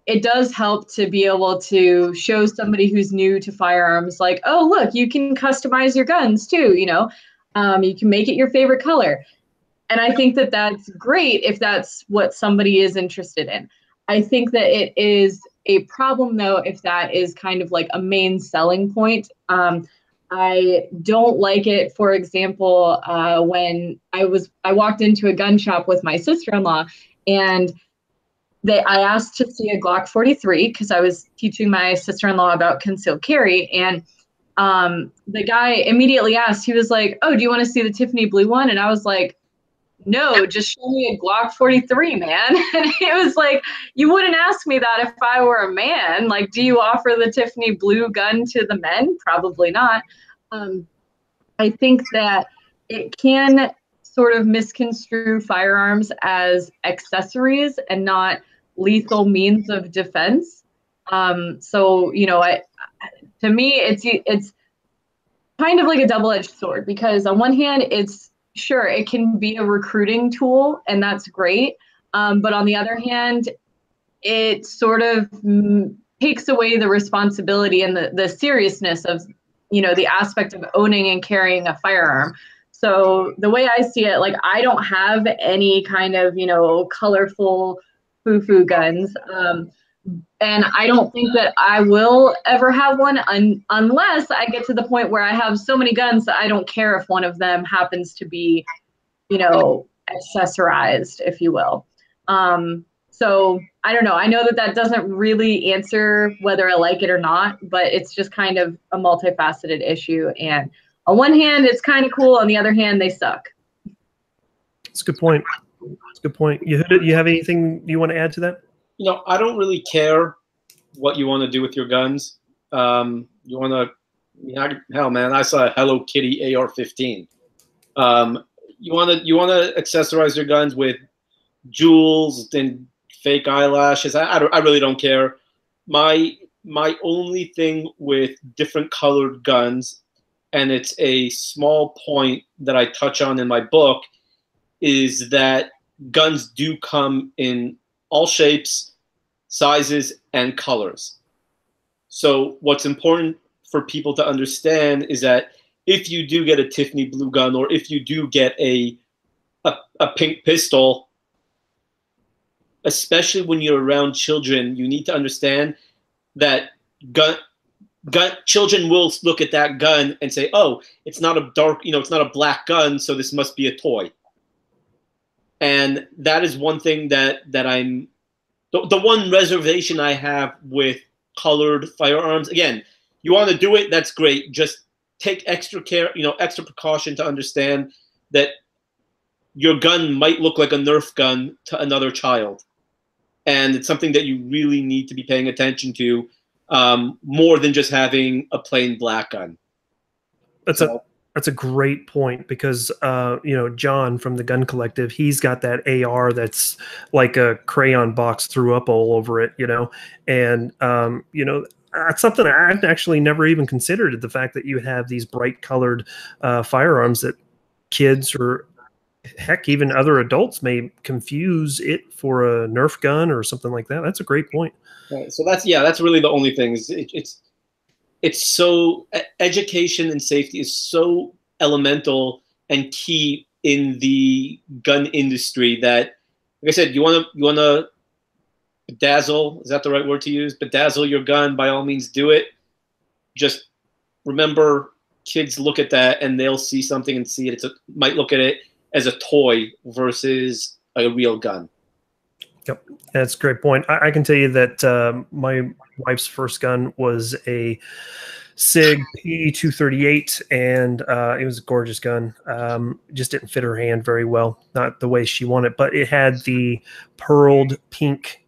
C: It does help to be able to show somebody who's new to firearms, like, oh, look, you can customize your guns too, you can make it your favorite color. And I think that that's great if that's what somebody is interested in. I think that it is a problem, though, if that is kind of like a main selling point. I don't like it, for example, when I walked into a gun shop with my sister-in-law, and I asked to see a Glock 43 because I was teaching my sister-in-law about concealed carry. And the guy immediately asked, he was like, oh, do you want to see the Tiffany blue one? And I was like, no, just show me a Glock 43, man. And it was like, you wouldn't ask me that if I were a man. Like, do you offer the Tiffany blue gun to the men? Probably not. I think that it can sort of misconstrue firearms as accessories and not lethal means of defense. To me, it's kind of like a double-edged sword, because on one hand, it can be a recruiting tool, and that's great. But on the other hand, it sort of takes away the responsibility and the seriousness of, the aspect of owning and carrying a firearm. So the way I see it, like, I don't have any kind of, colorful foo-foo guns. And I don't think that I will ever have one unless I get to the point where I have so many guns that I don't care if one of them happens to be, accessorized, if you will. So I don't know. I know that doesn't really answer whether I like it or not, but it's just kind of a multifaceted issue. And on one hand, it's kind of cool. On the other hand, they suck.
A: That's a good point. That's a good point. You have anything you want to add to that?
B: I don't really care what you want to do with your guns. You want to, hell, man, I saw a Hello Kitty AR-15. You want to accessorize your guns with jewels and fake eyelashes. I really don't care. My only thing with different colored guns, and it's a small point that I touch on in my book, is that guns do come in all shapes, sizes, and colors. So what's important for people to understand is that if you do get a Tiffany blue gun, or if you do get a pink pistol, especially when you're around children, you need to understand that children will look at that gun and say, "Oh, it's not a dark, it's not a black gun, so this must be a toy." And that is one thing that I'm the one reservation I have with colored firearms. Again, you want to do it, that's great. Just take extra care, extra precaution to understand that your gun might look like a Nerf gun to another child. And it's something that you really need to be paying attention to, more than just having a plain black gun.
A: That's a great point, because John from the Gun Collective, he's got that AR that's like a crayon box threw up all over it, and that's something I've actually never even considered, the fact that you have these bright colored firearms that kids, or heck, even other adults, may confuse it for a Nerf gun or something like that. That's a great point.
B: Right. So that's really the only thing. It's so, education and safety is so elemental and key in the gun industry that, like I said, you want to bedazzle, is that the right word to use? Bedazzle your gun, by all means do it. Just remember, kids look at that and they'll see something and see it. Might look at it as a toy versus a real gun.
A: Yep, that's a great point. I can tell you that my wife's first gun was a SIG P238, and it was a gorgeous gun. Just didn't fit her hand very well, not the way she wanted, but it had the pearled pink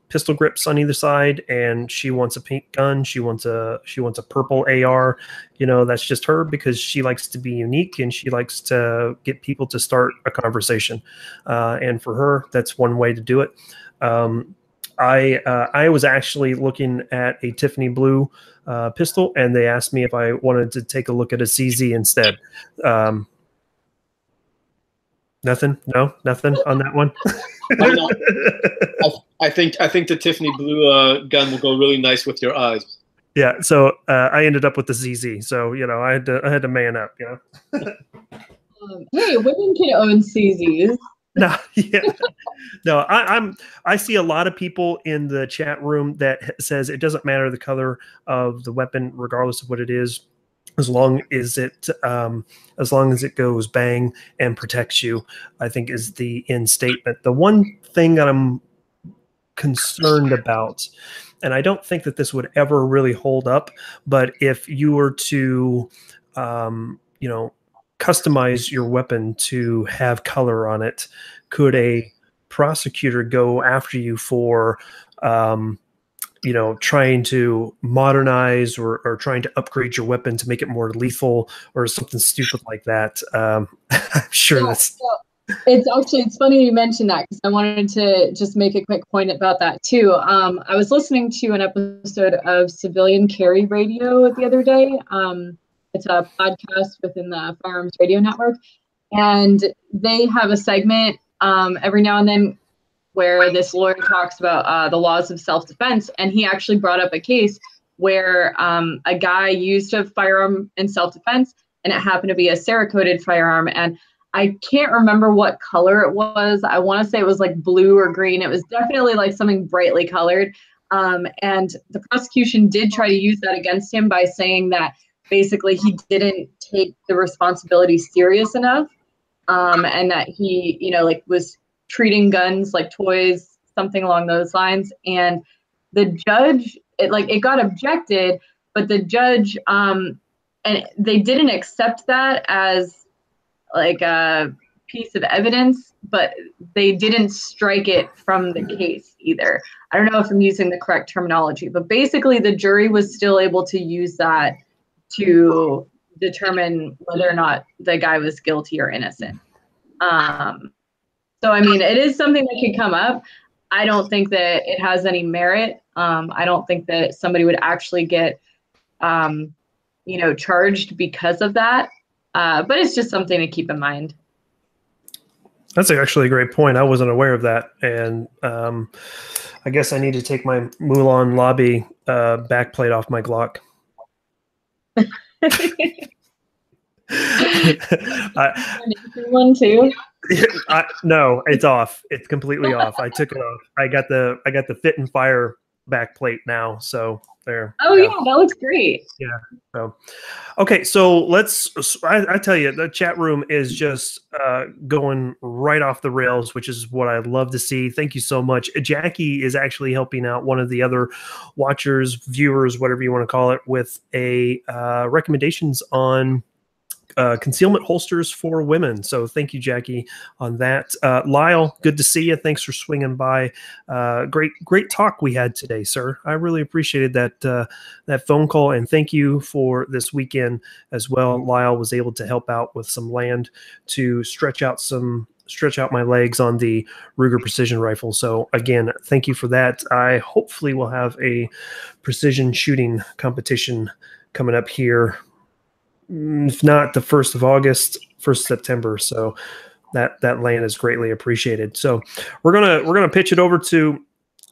A: pistol grips on either side, and she wants a pink gun. She wants a purple AR. That's just her, because she likes to be unique and she likes to get people to start a conversation. And for her, that's one way to do it. I was actually looking at a Tiffany blue pistol, and they asked me if I wanted to take a look at a CZ instead. Nothing on that one.
B: I think the Tiffany blue gun will go really nice with your eyes.
A: Yeah, so I ended up with the ZZ. So I had to man up.
C: Hey, women can own CZs.
A: No, yeah, no. I see a lot of people in the chat room that says it doesn't matter the color of the weapon, regardless of what it is, as long as it goes bang and protects you, I think is the end statement. The one thing that I'm concerned about, and I don't think that this would ever really hold up, but if you were to, customize your weapon to have color on it, could a prosecutor go after you for, trying to modernize or trying to upgrade your weapon to make it more lethal or something stupid like that? I'm sure that's...
C: It's funny you mentioned that, because I wanted to just make a quick point about that too. I was listening to an episode of Civilian Carry Radio the other day. It's a podcast within the Firearms Radio Network, and they have a segment every now and then where this lawyer talks about the laws of self-defense, and he actually brought up a case where a guy used a firearm in self-defense, and it happened to be a Cerakoted firearm, and I can't remember what color it was. I want to say it was like blue or green. It was definitely like something brightly colored. And the prosecution did try to use that against him by saying that basically he didn't take the responsibility serious enough, and that he, was treating guns like toys, something along those lines. And the judge, it got objected, but the judge and they didn't accept that as like a piece of evidence, but they didn't strike it from the case either. I don't know if I'm using the correct terminology, but basically the jury was still able to use that to determine whether or not the guy was guilty or innocent. So, I mean, it is something that could come up. I don't think that it has any merit. I don't think that somebody would actually get, charged because of that. But it's just something to keep in mind.
A: That's actually a great point. I wasn't aware of that. And I guess I need to take my Mulan Lobby backplate off my Glock.
C: One too.
A: No, it's off. It's completely off. I took it off. I got the Fit and Fire backplate now. So there.
C: Oh yeah, that looks great.
A: Yeah. So, okay. So I tell you, the chat room is just going right off the rails, which is what I love to see. Thank you so much. Jackie is actually helping out one of the other watchers, viewers, whatever you want to call it, with a recommendations on concealment holsters for women. So thank you, Jackie, on that. Lyle, good to see you. Thanks for swinging by. Great talk we had today, sir. I really appreciated that phone call, and thank you for this weekend as well. Lyle was able to help out with some land to stretch out my legs on the Ruger precision rifle. So again, thank you for that. I hopefully will have a precision shooting competition coming up here, if not the 1st of August, 1st of September. So that land is greatly appreciated. So we're gonna pitch it over to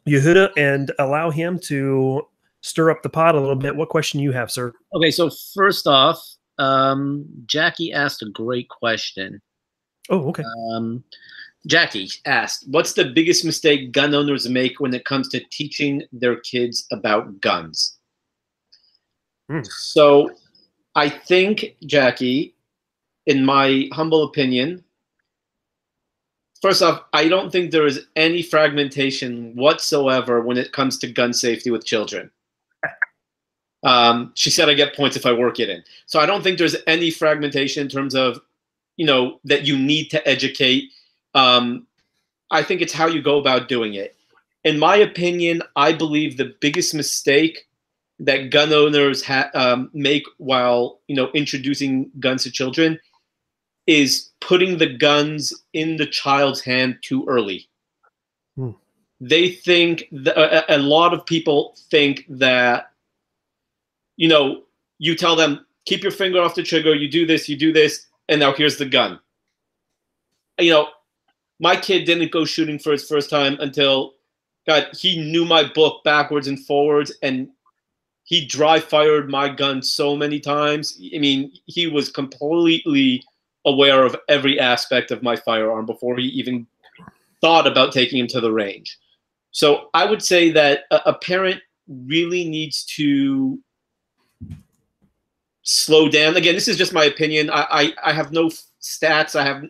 A: Yehuda and allow him to stir up the pot a little bit. What question you have, sir?
B: Okay, so first off, Jackie asked a great question.
A: Oh, okay.
B: Jackie asked, what's the biggest mistake gun owners make when it comes to teaching their kids about guns? So I think, Jackie, in my humble opinion, first off, I don't think there is any fragmentation whatsoever when it comes to gun safety with children. She said I get points if I work it in. So I don't think there's any fragmentation in terms of, that you need to educate. I think it's how you go about doing it. In my opinion, I believe the biggest mistake that gun owners make while introducing guns to children is putting the guns in the child's hand too early. They think a lot of people think that you tell them, keep your finger off the trigger, you do this, and now here's the gun. My kid didn't go shooting for his first time until he knew my book backwards and forwards, and he dry fired my gun so many times. I mean, he was completely aware of every aspect of my firearm before he even thought about taking him to the range. So I would say that a parent really needs to slow down. Again, this is just my opinion. I have no stats. I have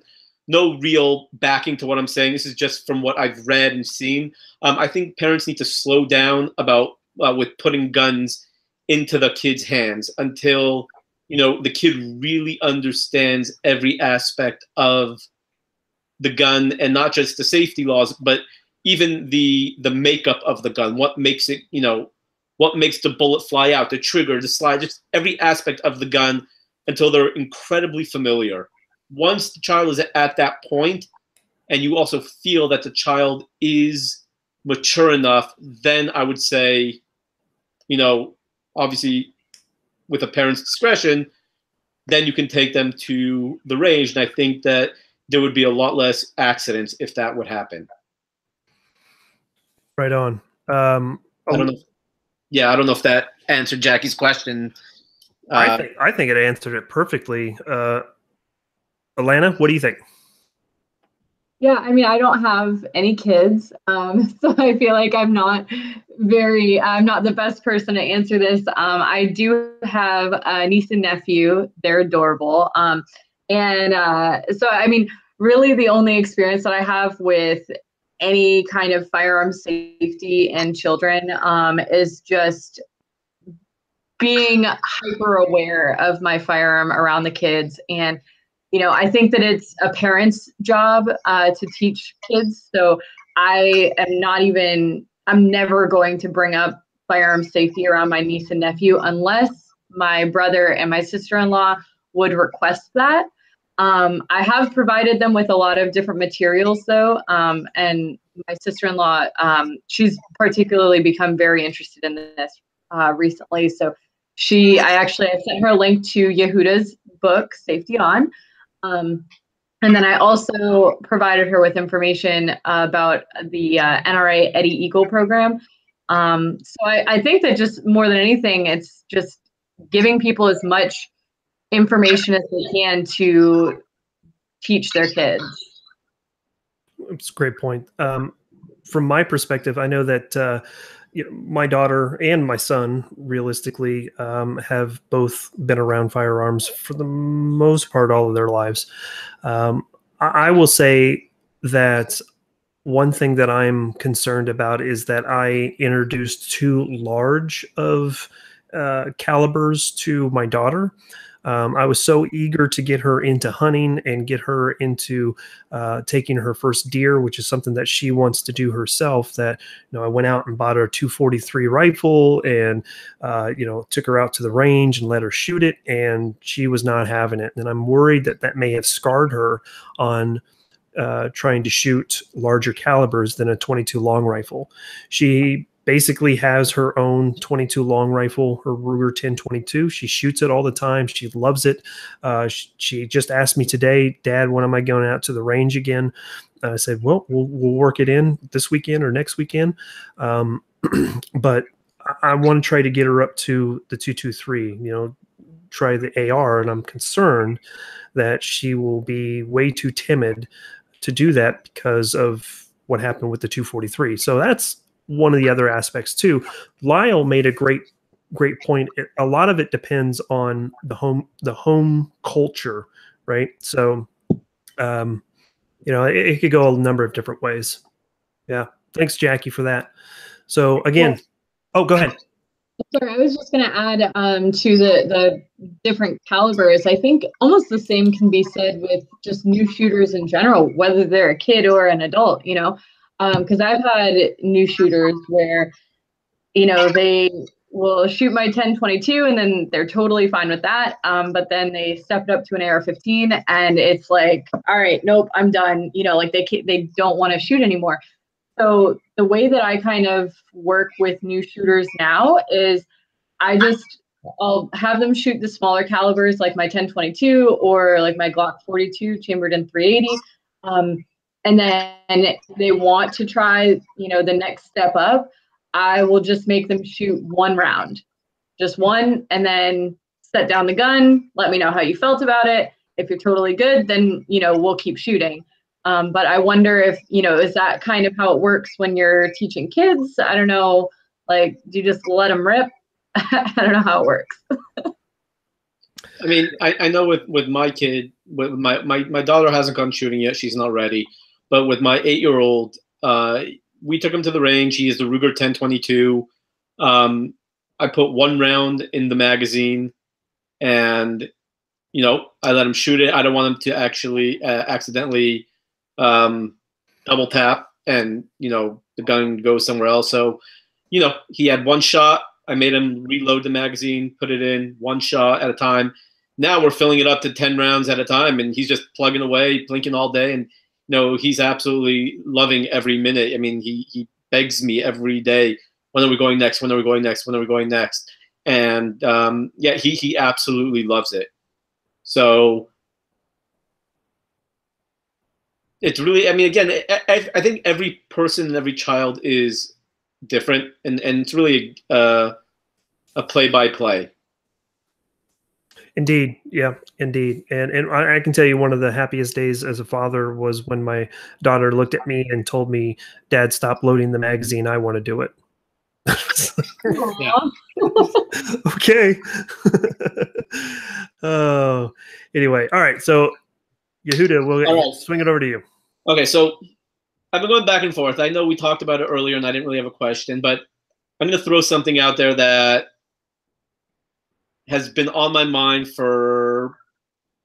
B: no real backing to what I'm saying. This is just from what I've read and seen. I think parents need to slow down about with putting guns into the kid's hands until the kid really understands every aspect of the gun, and not just the safety laws, but even the makeup of the gun. What makes it, what makes the bullet fly out, the trigger, the slide, just every aspect of the gun until they're incredibly familiar. Once the child is at that point, and you also feel that the child is mature enough, then I would say, obviously with a parent's discretion, then you can take them to the range. And I think that there would be a lot less accidents if that would happen.
A: Right on.
B: I don't know. I don't know if that answered Jackie's question.
A: I think it answered it perfectly. Alana, what do you think?
C: Yeah, I mean, I don't have any kids, so I feel like I'm not the best person to answer this. I do have a niece and nephew. They're adorable. So, I mean, really the only experience that I have with any kind of firearm safety and children is just being hyper aware of my firearm around the kids. And, you know, I think that it's a parent's job to teach kids. So I'm never going to bring up firearm safety around my niece and nephew unless my brother and my sister-in-law would request that. I have provided them with a lot of different materials though. And my sister-in-law, she's particularly become very interested in this recently. So I sent her a link to Yehuda's book, Safety On. And then I also provided her with information about the NRA Eddie Eagle program. So I think that just more than anything, it's just giving people as much information as they can to teach their kids.
A: It's a great point. From my perspective, I know that my daughter and my son, realistically, have both been around firearms for the most part all of their lives. I will say that one thing that I'm concerned about is that I introduced too large of calibers to my daughter. I was so eager to get her into hunting and get her into taking her first deer, which is something that she wants to do herself, that, I went out and bought her a 243 rifle and, took her out to the range and let her shoot it. And she was not having it. And I'm worried that that may have scarred her on trying to shoot larger calibers than a 22 long rifle. She basically has her own 22 long rifle, her Ruger 1022. She shoots it all the time. She loves it. She just asked me today, Dad, when am I going out to the range again? I said, well, we'll work it in this weekend or next weekend. But I want to try to get her up to the 223, try the AR. And I'm concerned that she will be way too timid to do that because of what happened with the 243. So that's one of the other aspects too. Lyle made a great point. A lot of it depends on the home culture, right? So, it could go a number of different ways. Yeah. Thanks, Jackie, for that. So again, go ahead.
C: Sorry, I was just going to add to the different calibers. I think almost the same can be said with just new shooters in general, whether they're a kid or an adult, because I've had new shooters where, they will shoot my 1022 and then they're totally fine with that. But then they stepped up to an AR-15 and it's like, all right, nope, I'm done. Like they don't want to shoot anymore. So the way that I kind of work with new shooters now is I'll have them shoot the smaller calibers like my 1022 or like my Glock 42 chambered in 380. And then they want to try, the next step up. I will just make them shoot one round, just one, and then set down the gun. Let me know how you felt about it. If you're totally good, then, we'll keep shooting. But I wonder if, is that kind of how it works when you're teaching kids? I don't know. Like, do you just let them rip? I don't know how it works.
B: I mean, I know with my kid, with my daughter hasn't gone shooting yet. She's not ready. But with my 8-year-old, we took him to the range. He is the Ruger 1022. I put one round in the magazine and, I let him shoot it. I don't want him to actually accidentally double tap and, the gun goes somewhere else. So, he had one shot. I made him reload the magazine, put it in one shot at a time. Now we're filling it up to 10 rounds at a time, and he's just plugging away, blinking all day. And, he's absolutely loving every minute. I mean, he begs me every day, when are we going next? When are we going next? When are we going next? And, he absolutely loves it. So it's really, I mean, again, I think every person and every child is different, and it's really a play-by-play.
A: Indeed. Yeah, indeed. And I can tell you one of the happiest days as a father was when my daughter looked at me and told me, Dad, stop loading the magazine. I want to do it. Okay. Oh, anyway. All right. So Yehuda, we'll swing it over to you.
B: Okay. So I've been going back and forth. I know we talked about it earlier and I didn't really have a question, but I'm going to throw something out there that has been on my mind for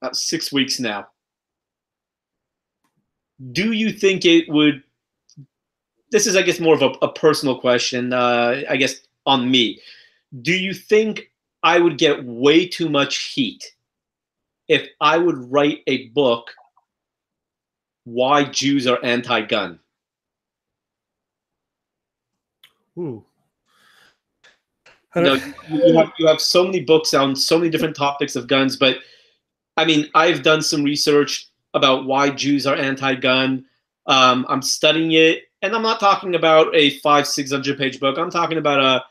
B: about 6 weeks now. Do you think it would? This is, I guess, more of a personal question. I guess on me. Do you think I would get way too much heat if I would write a book why Jews are anti-gun?
A: Ooh.
B: You know, you have so many books on so many different topics of guns, but I mean, I've done some research about why Jews are anti-gun. I'm studying it, and I'm not talking about a 500-600 page book. I'm talking about a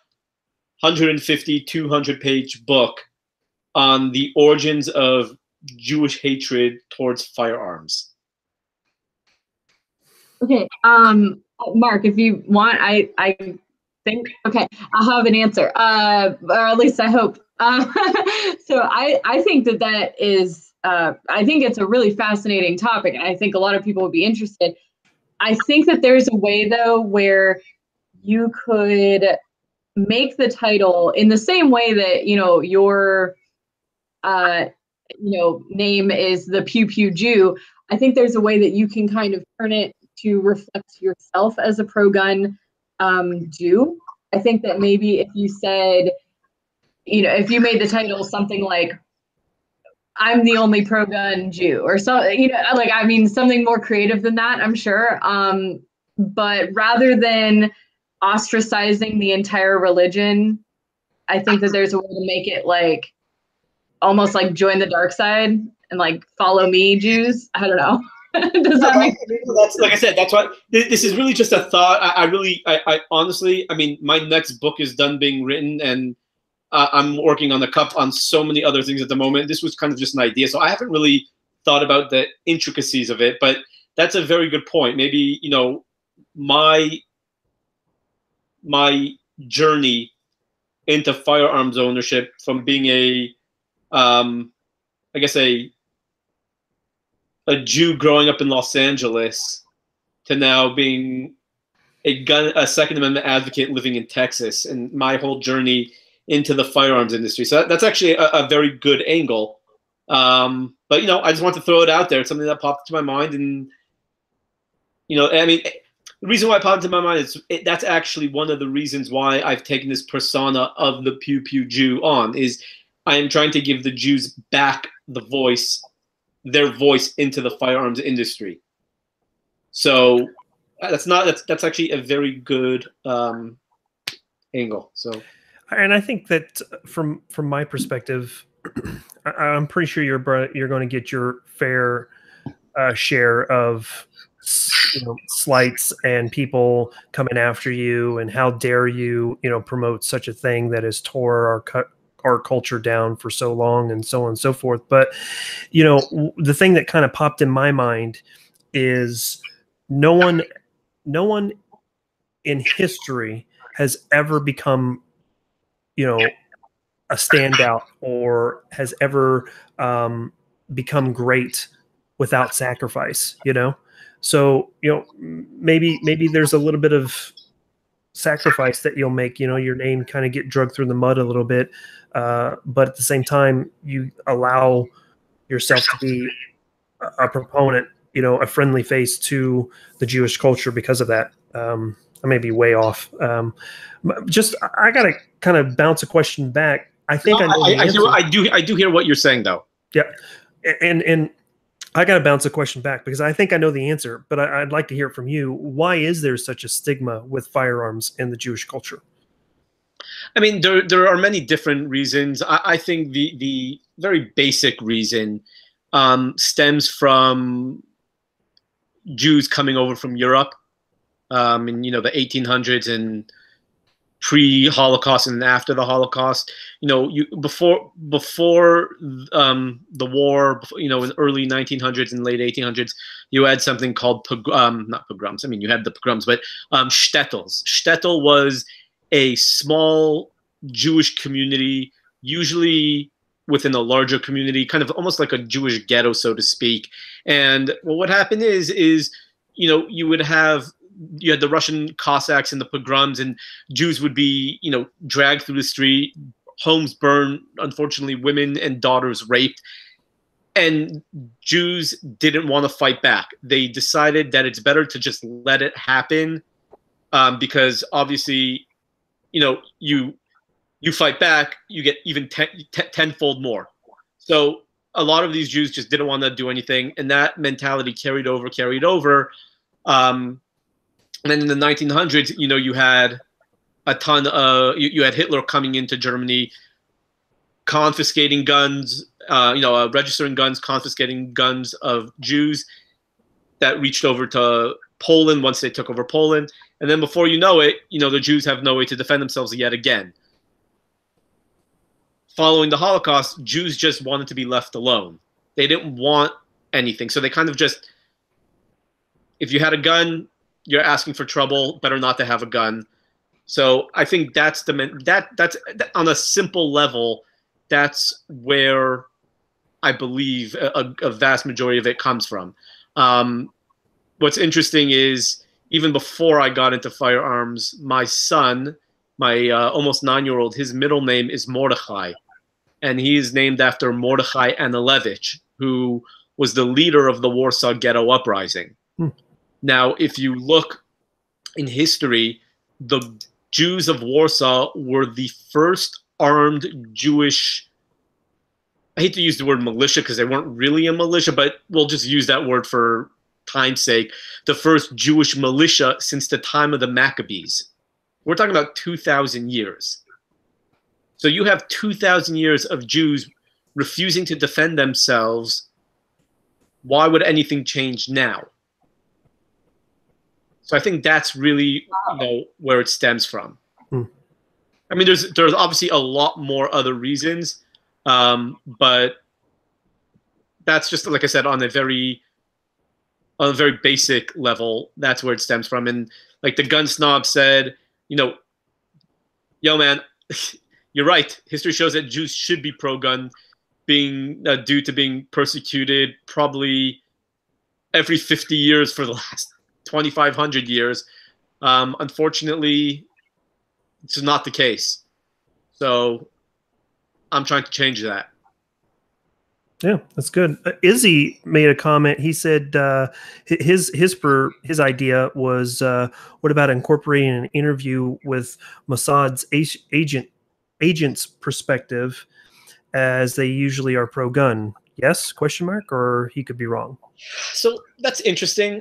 B: 150, 200 page book on the origins of Jewish hatred towards firearms.
C: Okay, Mark, if you want, I think, okay, I'll have an answer, or at least I hope. So I think that is, I think it's a really fascinating topic, and I think a lot of people would be interested. I think that there's a way, though, where you could make the title in the same way that, your, name is the Pew Pew Jew. I think there's a way that you can kind of turn it to reflect yourself as a pro-gun Jew. I think that maybe if you said, if you made the title something like, I'm the only pro-gun Jew, or so, something more creative than that, I'm sure. But rather than ostracizing the entire religion, I think that there's a way to make it like almost like join the dark side and like follow me, Jews. I don't know. Does that make sense?
B: That's, like I said, that's what this is really just a thought. I honestly, I mean, my next book is done being written, and I'm working on so many other things at the moment. This was kind of just an idea, so I haven't really thought about the intricacies of it. But that's a very good point. Maybe, my journey into firearms ownership from being I guess a Jew growing up in Los Angeles to now being a Second Amendment advocate living in Texas, and my whole journey into the firearms industry. So that's actually a very good angle. But I just want to throw it out there. It's something that popped into my mind, and I mean, the reason why it popped into my mind is that's actually one of the reasons why I've taken this persona of the Pew Pew Jew on. Is I am trying to give the Jews back their voice into the firearms industry. So that's actually a very good angle. So,
A: and I think that from my perspective, I'm pretty sure you're going to get your fair share of slights and people coming after you, and how dare you promote such a thing that has tore our culture down for so long, and so on and so forth. But the thing that kind of popped in my mind is no one in history has ever become a standout, or has ever become great without sacrifice. So maybe there's a little bit of sacrifice that you'll make, your name kind of get dragged through the mud a little bit, but at the same time you allow yourself to be a proponent, a friendly face to the Jewish culture because of that. I may be way off. I gotta kind of bounce a question back. I think
B: I do hear what you're saying, though.
A: Yeah, and I got to bounce a question back, because I think I know the answer, but I'd like to hear it from you. Why is there such a stigma with firearms in the Jewish culture?
B: I mean, there are many different reasons. I think the very basic reason stems from Jews coming over from Europe in the 1800s and pre-Holocaust and after the Holocaust. Before the war, in the early 1900s and late 1800s, you had something called not pogroms. I mean, you had the pogroms, but shtetls. Shtetl was a small Jewish community, usually within a larger community, kind of almost like a Jewish ghetto, so to speak. And what happened is you had the Russian Cossacks and the pogroms, and Jews would be, dragged through the street, homes burned, unfortunately, women and daughters raped. And Jews didn't want to fight back. They decided that it's better to just let it happen, because obviously, you fight back, you get even tenfold more. So a lot of these Jews just didn't want to do anything, and that mentality carried over. And then in the 1900s, you had a ton of you had Hitler coming into Germany, confiscating guns, registering guns, confiscating guns of Jews that reached over to Poland once they took over Poland. And then before you know it, the Jews have no way to defend themselves yet again. Following the Holocaust, Jews just wanted to be left alone. They didn't want anything. So they kind of just, if you had a gun, you're asking for trouble, better not to have a gun. So I think that's that's on a simple level, that's where I believe a vast majority of it comes from. What's interesting is, even before I got into firearms, my son, my almost 9-year-old, his middle name is Mordechai. And he is named after Mordechai Anilevich, who was the leader of the Warsaw Ghetto Uprising. Now, if you look in history, the Jews of Warsaw were the first armed Jewish, I hate to use the word militia because they weren't really a militia, but we'll just use that word for time's sake, the first Jewish militia since the time of the Maccabees. We're talking about 2,000 years. So you have 2,000 years of Jews refusing to defend themselves. Why would anything change now? So I think that's really where it stems from. I mean, there's obviously a lot more other reasons, but that's just, like I said, on a very basic level, that's where it stems from. And like the gun snob said, yo, man, you're right. History shows that Jews should be pro-gun, being due to being persecuted probably every 50 years for the last 2,500 years. Unfortunately, this is not the case. So I'm trying to change that.
A: Yeah, that's good. Izzy made a comment. He said his idea was, what about incorporating an interview with Mossad's agent's perspective, as they usually are pro-gun? Yes? Question mark? Or he could be wrong.
B: So that's interesting.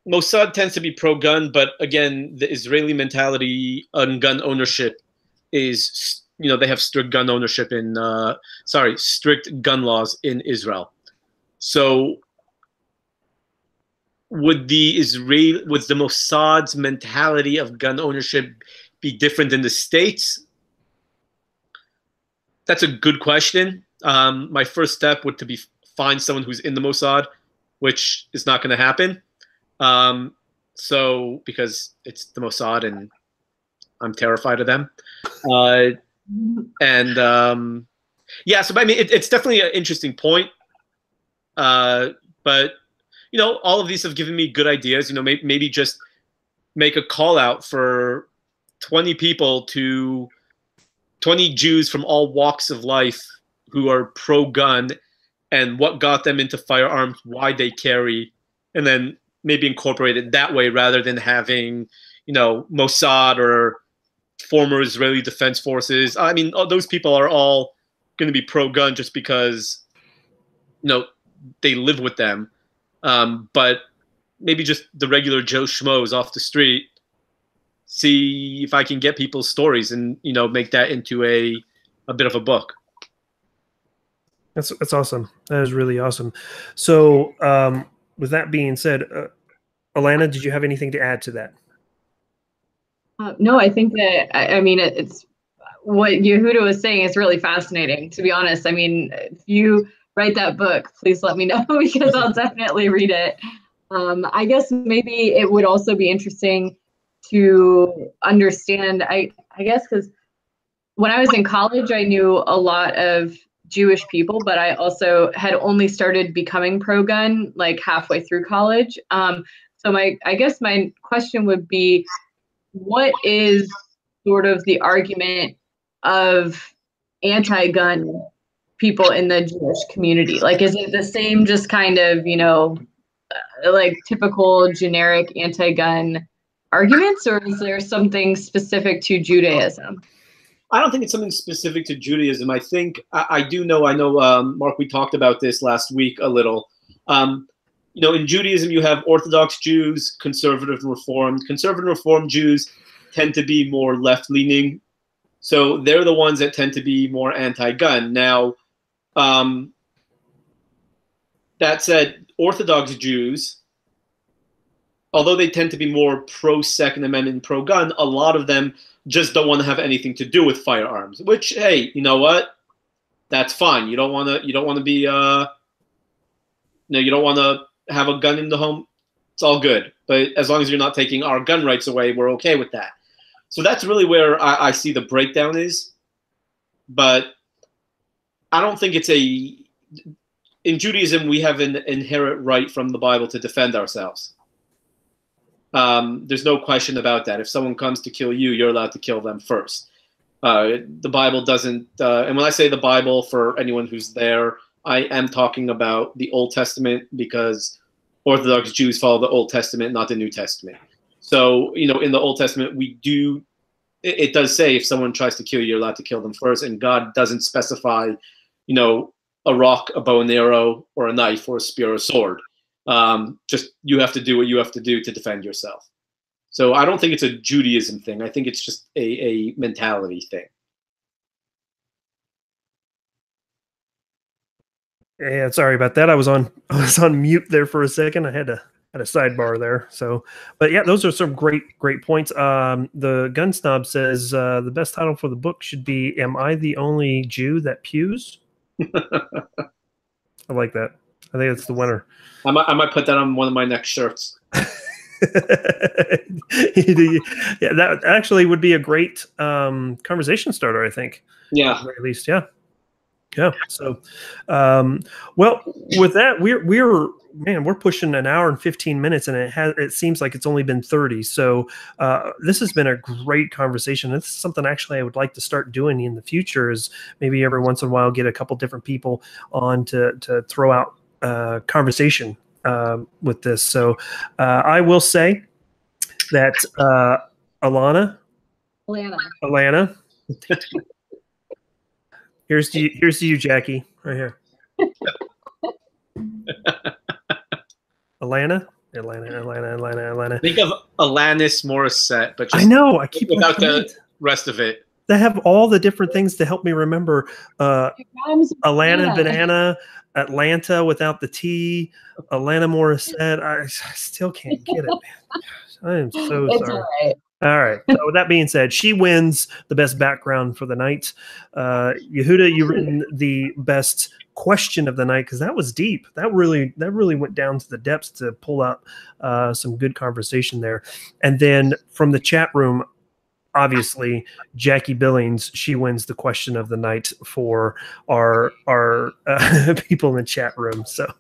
B: Mossad tends to be pro-gun, but again, the Israeli mentality on gun ownership is, they have strict gun ownership in, strict gun laws in Israel. So would the Mossad's mentality of gun ownership be different in the States? That's a good question. My first step would to be find someone who's in the Mossad, which is not going to happen. So because it's the Mossad and I'm terrified of them. Yeah, so I mean, it's definitely an interesting point. But all of these have given me good ideas. Maybe just make a call out for 20 Jews from all walks of life who are pro-gun, and what got them into firearms, why they carry, and then maybe incorporate it that way rather than having, Mossad or former Israeli Defense Forces. I mean, those people are all going to be pro-gun just because, they live with them. But maybe just the regular Joe Schmoes off the street, see if I can get people's stories and, make that into a bit of a book.
A: That's awesome. That is really awesome. So with that being said, Alana, did you have anything to add to that?
C: No, I think that, I mean, it's what Yehuda was saying is really fascinating, to be honest. I mean, if you write that book, please let me know because I'll definitely read it. I guess maybe it would also be interesting to understand, I guess, because when I was in college, I knew a lot of Jewish people, but I also had only started becoming pro-gun like halfway through college. So I guess my question would be, what is sort of the argument of anti-gun people in the Jewish community? Like, is it the same, just kind of, like typical generic anti-gun arguments, or is there something specific to Judaism?
B: I don't think it's something specific to Judaism. I think I know, Mark, we talked about this last week a little. In Judaism, you have Orthodox Jews, conservative and Reformed. Conservative and Reformed Jews tend to be more left-leaning. So they're the ones that tend to be more anti-gun. Now, that said, Orthodox Jews, although they tend to be more pro-Second Amendment, pro-gun, a lot of them just don't want to have anything to do with firearms. Which, hey, you know what? That's fine. You don't want to be, you don't want to have a gun in the home. It's all good. But as long as you're not taking our gun rights away, we're okay with that. So that's really where I see the breakdown is. But I don't think it's in Judaism, we have an inherent right from the Bible to defend ourselves. There's no question about that. If someone comes to kill you, you're allowed to kill them first. The Bible doesn't, and when I say the Bible, for anyone who's there, I am talking about the Old Testament, because Orthodox Jews follow the Old Testament, not the New Testament. So, in the Old Testament, it does say if someone tries to kill you, you're allowed to kill them first, and God doesn't specify, a rock, a bow and arrow, or a knife, or a spear, or a sword. Just you have to do what you have to do to defend yourself. So I don't think it's a Judaism thing. I think it's just a mentality thing.
A: Yeah, sorry about that. I was on mute there for a second. I had a sidebar there. So, but yeah, those are some great points. The Gun Snob says the best title for the book should be "Am I the Only Jew That Pews?" I like that. I think it's the winner.
B: I might put that on one of my next shirts.
A: Yeah, that actually would be a great conversation starter, I think.
B: Yeah.
A: At least, yeah. So, well, with that, we're pushing an hour and 15 minutes, and it seems like it's only been 30. So, this has been a great conversation. This is something actually I would like to start doing in the future, is maybe every once in a while get a couple different people on to throw out conversation with this. So, I will say that Alana. Here's to you, Jackie, right here. Atlanta.
B: Think of Alanis Morissette, but just
A: I know I keep
B: without the rest of it.
A: They have all the different things to help me remember. Atlanta, banana, Atlanta without the T, Atlanta Morissette. I still can't get it, man. I am so sorry. All right. So with that being said, she wins the best background for the night. Yehuda, you've written the best question of the night, because that was deep. That really went down to the depths to pull out some good conversation there. And then from the chat room, obviously, Jackie Billings, she wins the question of the night for our people in the chat room. So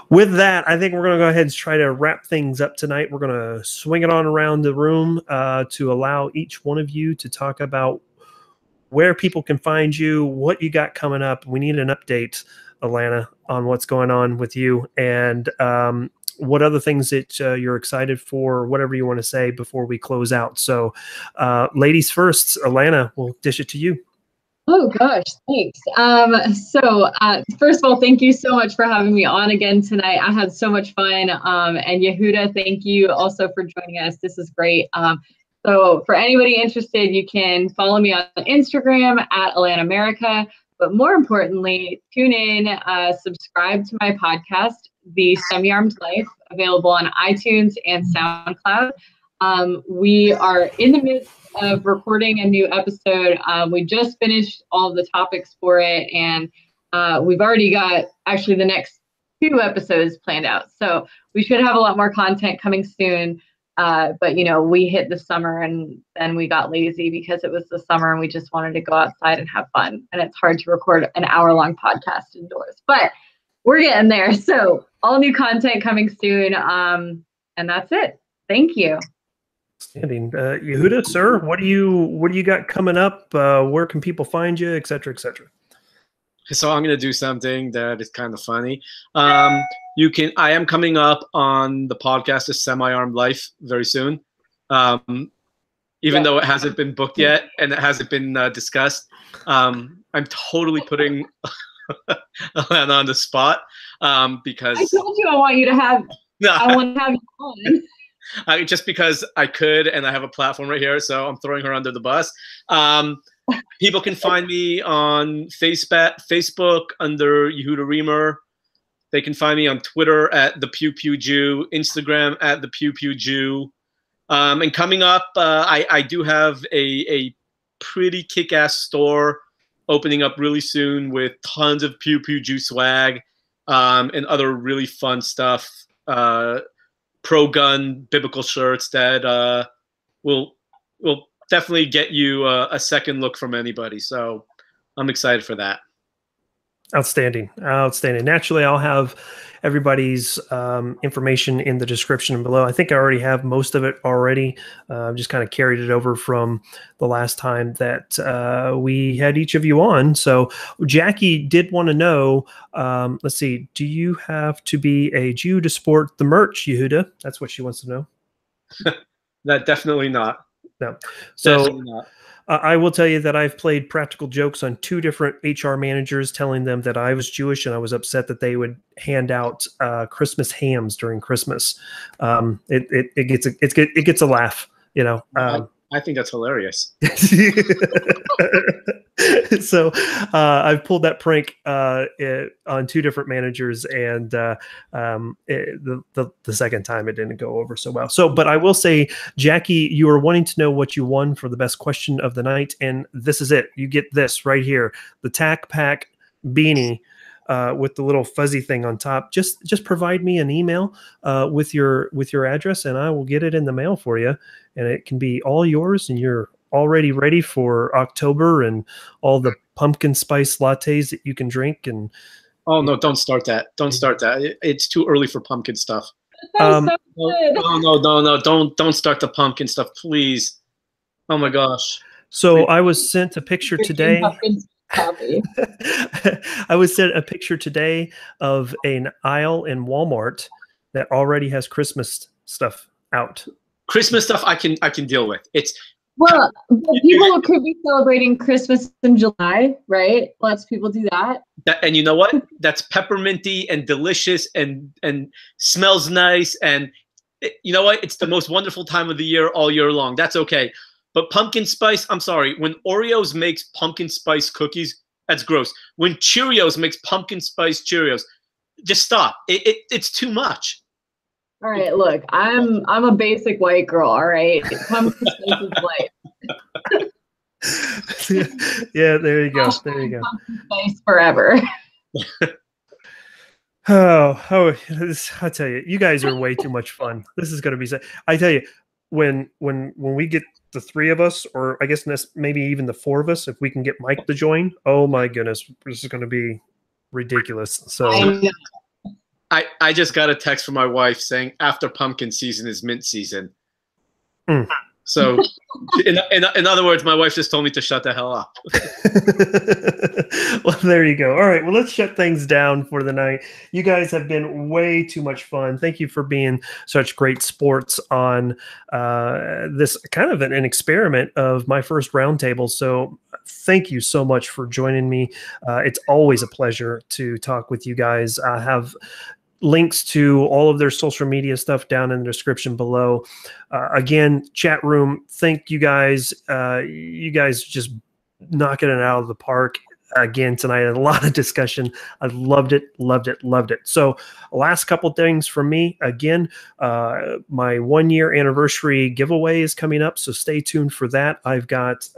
A: with that, I think we're going to go ahead and try to wrap things up tonight. We're going to swing it on around the room to allow each one of you to talk about where people can find you, what you got coming up. We need an update, Alana, on what's going on with you, and what other things that you're excited for, or whatever you want to say before we close out. So ladies first, Alana, we'll dish it to you.
C: Oh gosh, thanks. So first of all, thank you so much for having me on again tonight. I had so much fun. And Yehuda, thank you also for joining us. This is great. So for anybody interested, you can follow me on Instagram at AlanaAmerica. But more importantly, tune in, subscribe to my podcast, The Semi-Armed Life, available on iTunes and SoundCloud. We are in the midst of recording a new episode. We just finished all the topics for it, and we've already got actually the next 2 episodes planned out. So we should have a lot more content coming soon. But we hit the summer, and then we got lazy because it was the summer and we just wanted to go outside and have fun. And it's hard to record an hour-long podcast indoors, but we're getting there. So all new content coming soon. And that's it. Thank you.
A: Standing. Yehuda, sir, what do you got coming up? Where can people find you, et cetera, et cetera?
B: So I'm going to do something that is kind of funny. I am coming up on the podcast, A Semi-Armed Life, very soon. Even though it hasn't been booked yet and it hasn't been discussed, I'm totally putting Alana on the spot because
C: I told you I want you to have.
B: No.
C: I want to have you on.
B: Just because I could, and I have a platform right here, so I'm throwing her under the bus. People can find me on Facebook under Yehuda Reamer. They can find me on Twitter at the Pew Pew Jew, Instagram at the Pew Pew Jew. And coming up, I do have a pretty kick-ass store opening up really soon with tons of Pew Pew Jew swag and other really fun stuff. Pro-gun biblical shirts that will definitely get you a second look from anybody. So I'm excited for that.
A: Outstanding. Naturally, I'll have everybody's information in the description below. I think I already have most of it already. Just kind of carried it over from the last time that we had each of you on. So Jackie did want to know, let's see, do you have to be a Jew to sport the merch, Yehuda? That's what she wants to know.
B: That definitely not.
A: No. So
B: definitely not.
A: I will tell you that I've played practical jokes on 2 different HR managers, telling them that I was Jewish and I was upset that they would hand out Christmas hams during Christmas. It gets a laugh, you know.
B: I think that's hilarious.
A: So I've pulled that prank on 2 different managers, and the second time it didn't go over so well. So, but I will say, Jackie, you were wanting to know what you won for the best question of the night, and this is it. You get this right here, the Tac Pack beanie. With the little fuzzy thing on top. Just provide me an email with your address, and I will get it in the mail for you, and it can be all yours, and you're already ready for October and all the pumpkin spice lattes that you can drink. And
B: oh no, don't start that. Don't start that. It's too early for pumpkin stuff.
C: So
B: No, don't start the pumpkin stuff, please. Oh my gosh.
A: So I was sent a picture today. I was sent a picture today of an aisle in Walmart that already has Christmas stuff out.
B: Christmas stuff I can deal with. It's
C: well, people could be celebrating Christmas in July, right? Lots of people do that.
B: And you know what? That's pepperminty and delicious and smells nice. And you know what? It's the most wonderful time of the year all year long. That's okay. But pumpkin spice, I'm sorry. When Oreos makes pumpkin spice cookies, that's gross. When Cheerios makes pumpkin spice Cheerios, just stop. It's too much.
C: All right, look, I'm a basic white girl. All right, pumpkin spice is white.
A: Yeah, there you go. There you go.
C: Pumpkin spice forever.
A: I tell you, you guys are way too much fun. This is going to be. I tell you, when we get the 3 of us, or I guess maybe even the 4 of us, if we can get Mike to join, oh my goodness, this is going to be ridiculous. So
B: I just got a text from my wife saying after pumpkin season is mint season.
A: Mm.
B: So in other words, my wife just told me to shut the hell up.
A: Well, there you go. All right. Well, let's shut things down for the night. You guys have been way too much fun. Thank you for being such great sports on this kind of an experiment of my first roundtable. So thank you so much for joining me. It's always a pleasure to talk with you guys. I have links to all of their social media stuff down in the description below. Again, chat room, thank you guys. You guys just knocking it out of the park again tonight. A lot of discussion. I loved it. So last couple things from me. Again, my 1-year anniversary giveaway is coming up, so stay tuned for that. I've got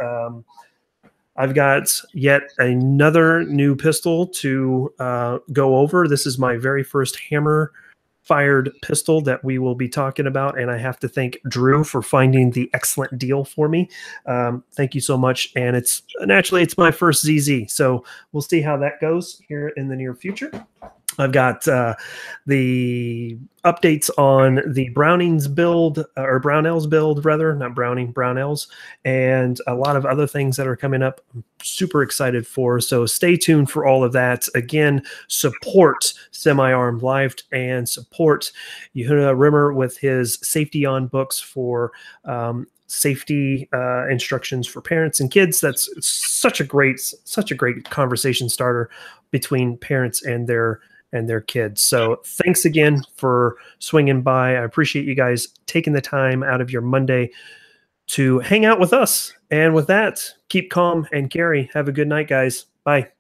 A: yet another new pistol to go over. This is my very first hammer-fired pistol that we will be talking about, and I have to thank Drew for finding the excellent deal for me. Thank you so much, and it's my first ZZ, so we'll see how that goes here in the near future. I've got the updates on the Brownings build, or Brownells build, rather, not Browning, Brownells, and a lot of other things that are coming up. I'm super excited for. So stay tuned for all of that. Again, support Semi-Armed Life and support Yehuda Rimmer with his Safety On books for safety instructions for parents and kids. That's such a great conversation starter between parents and their kids. So thanks again for swinging by. I appreciate you guys taking the time out of your Monday to hang out with us. And with that, keep calm and carry. Have a good night, guys. Bye.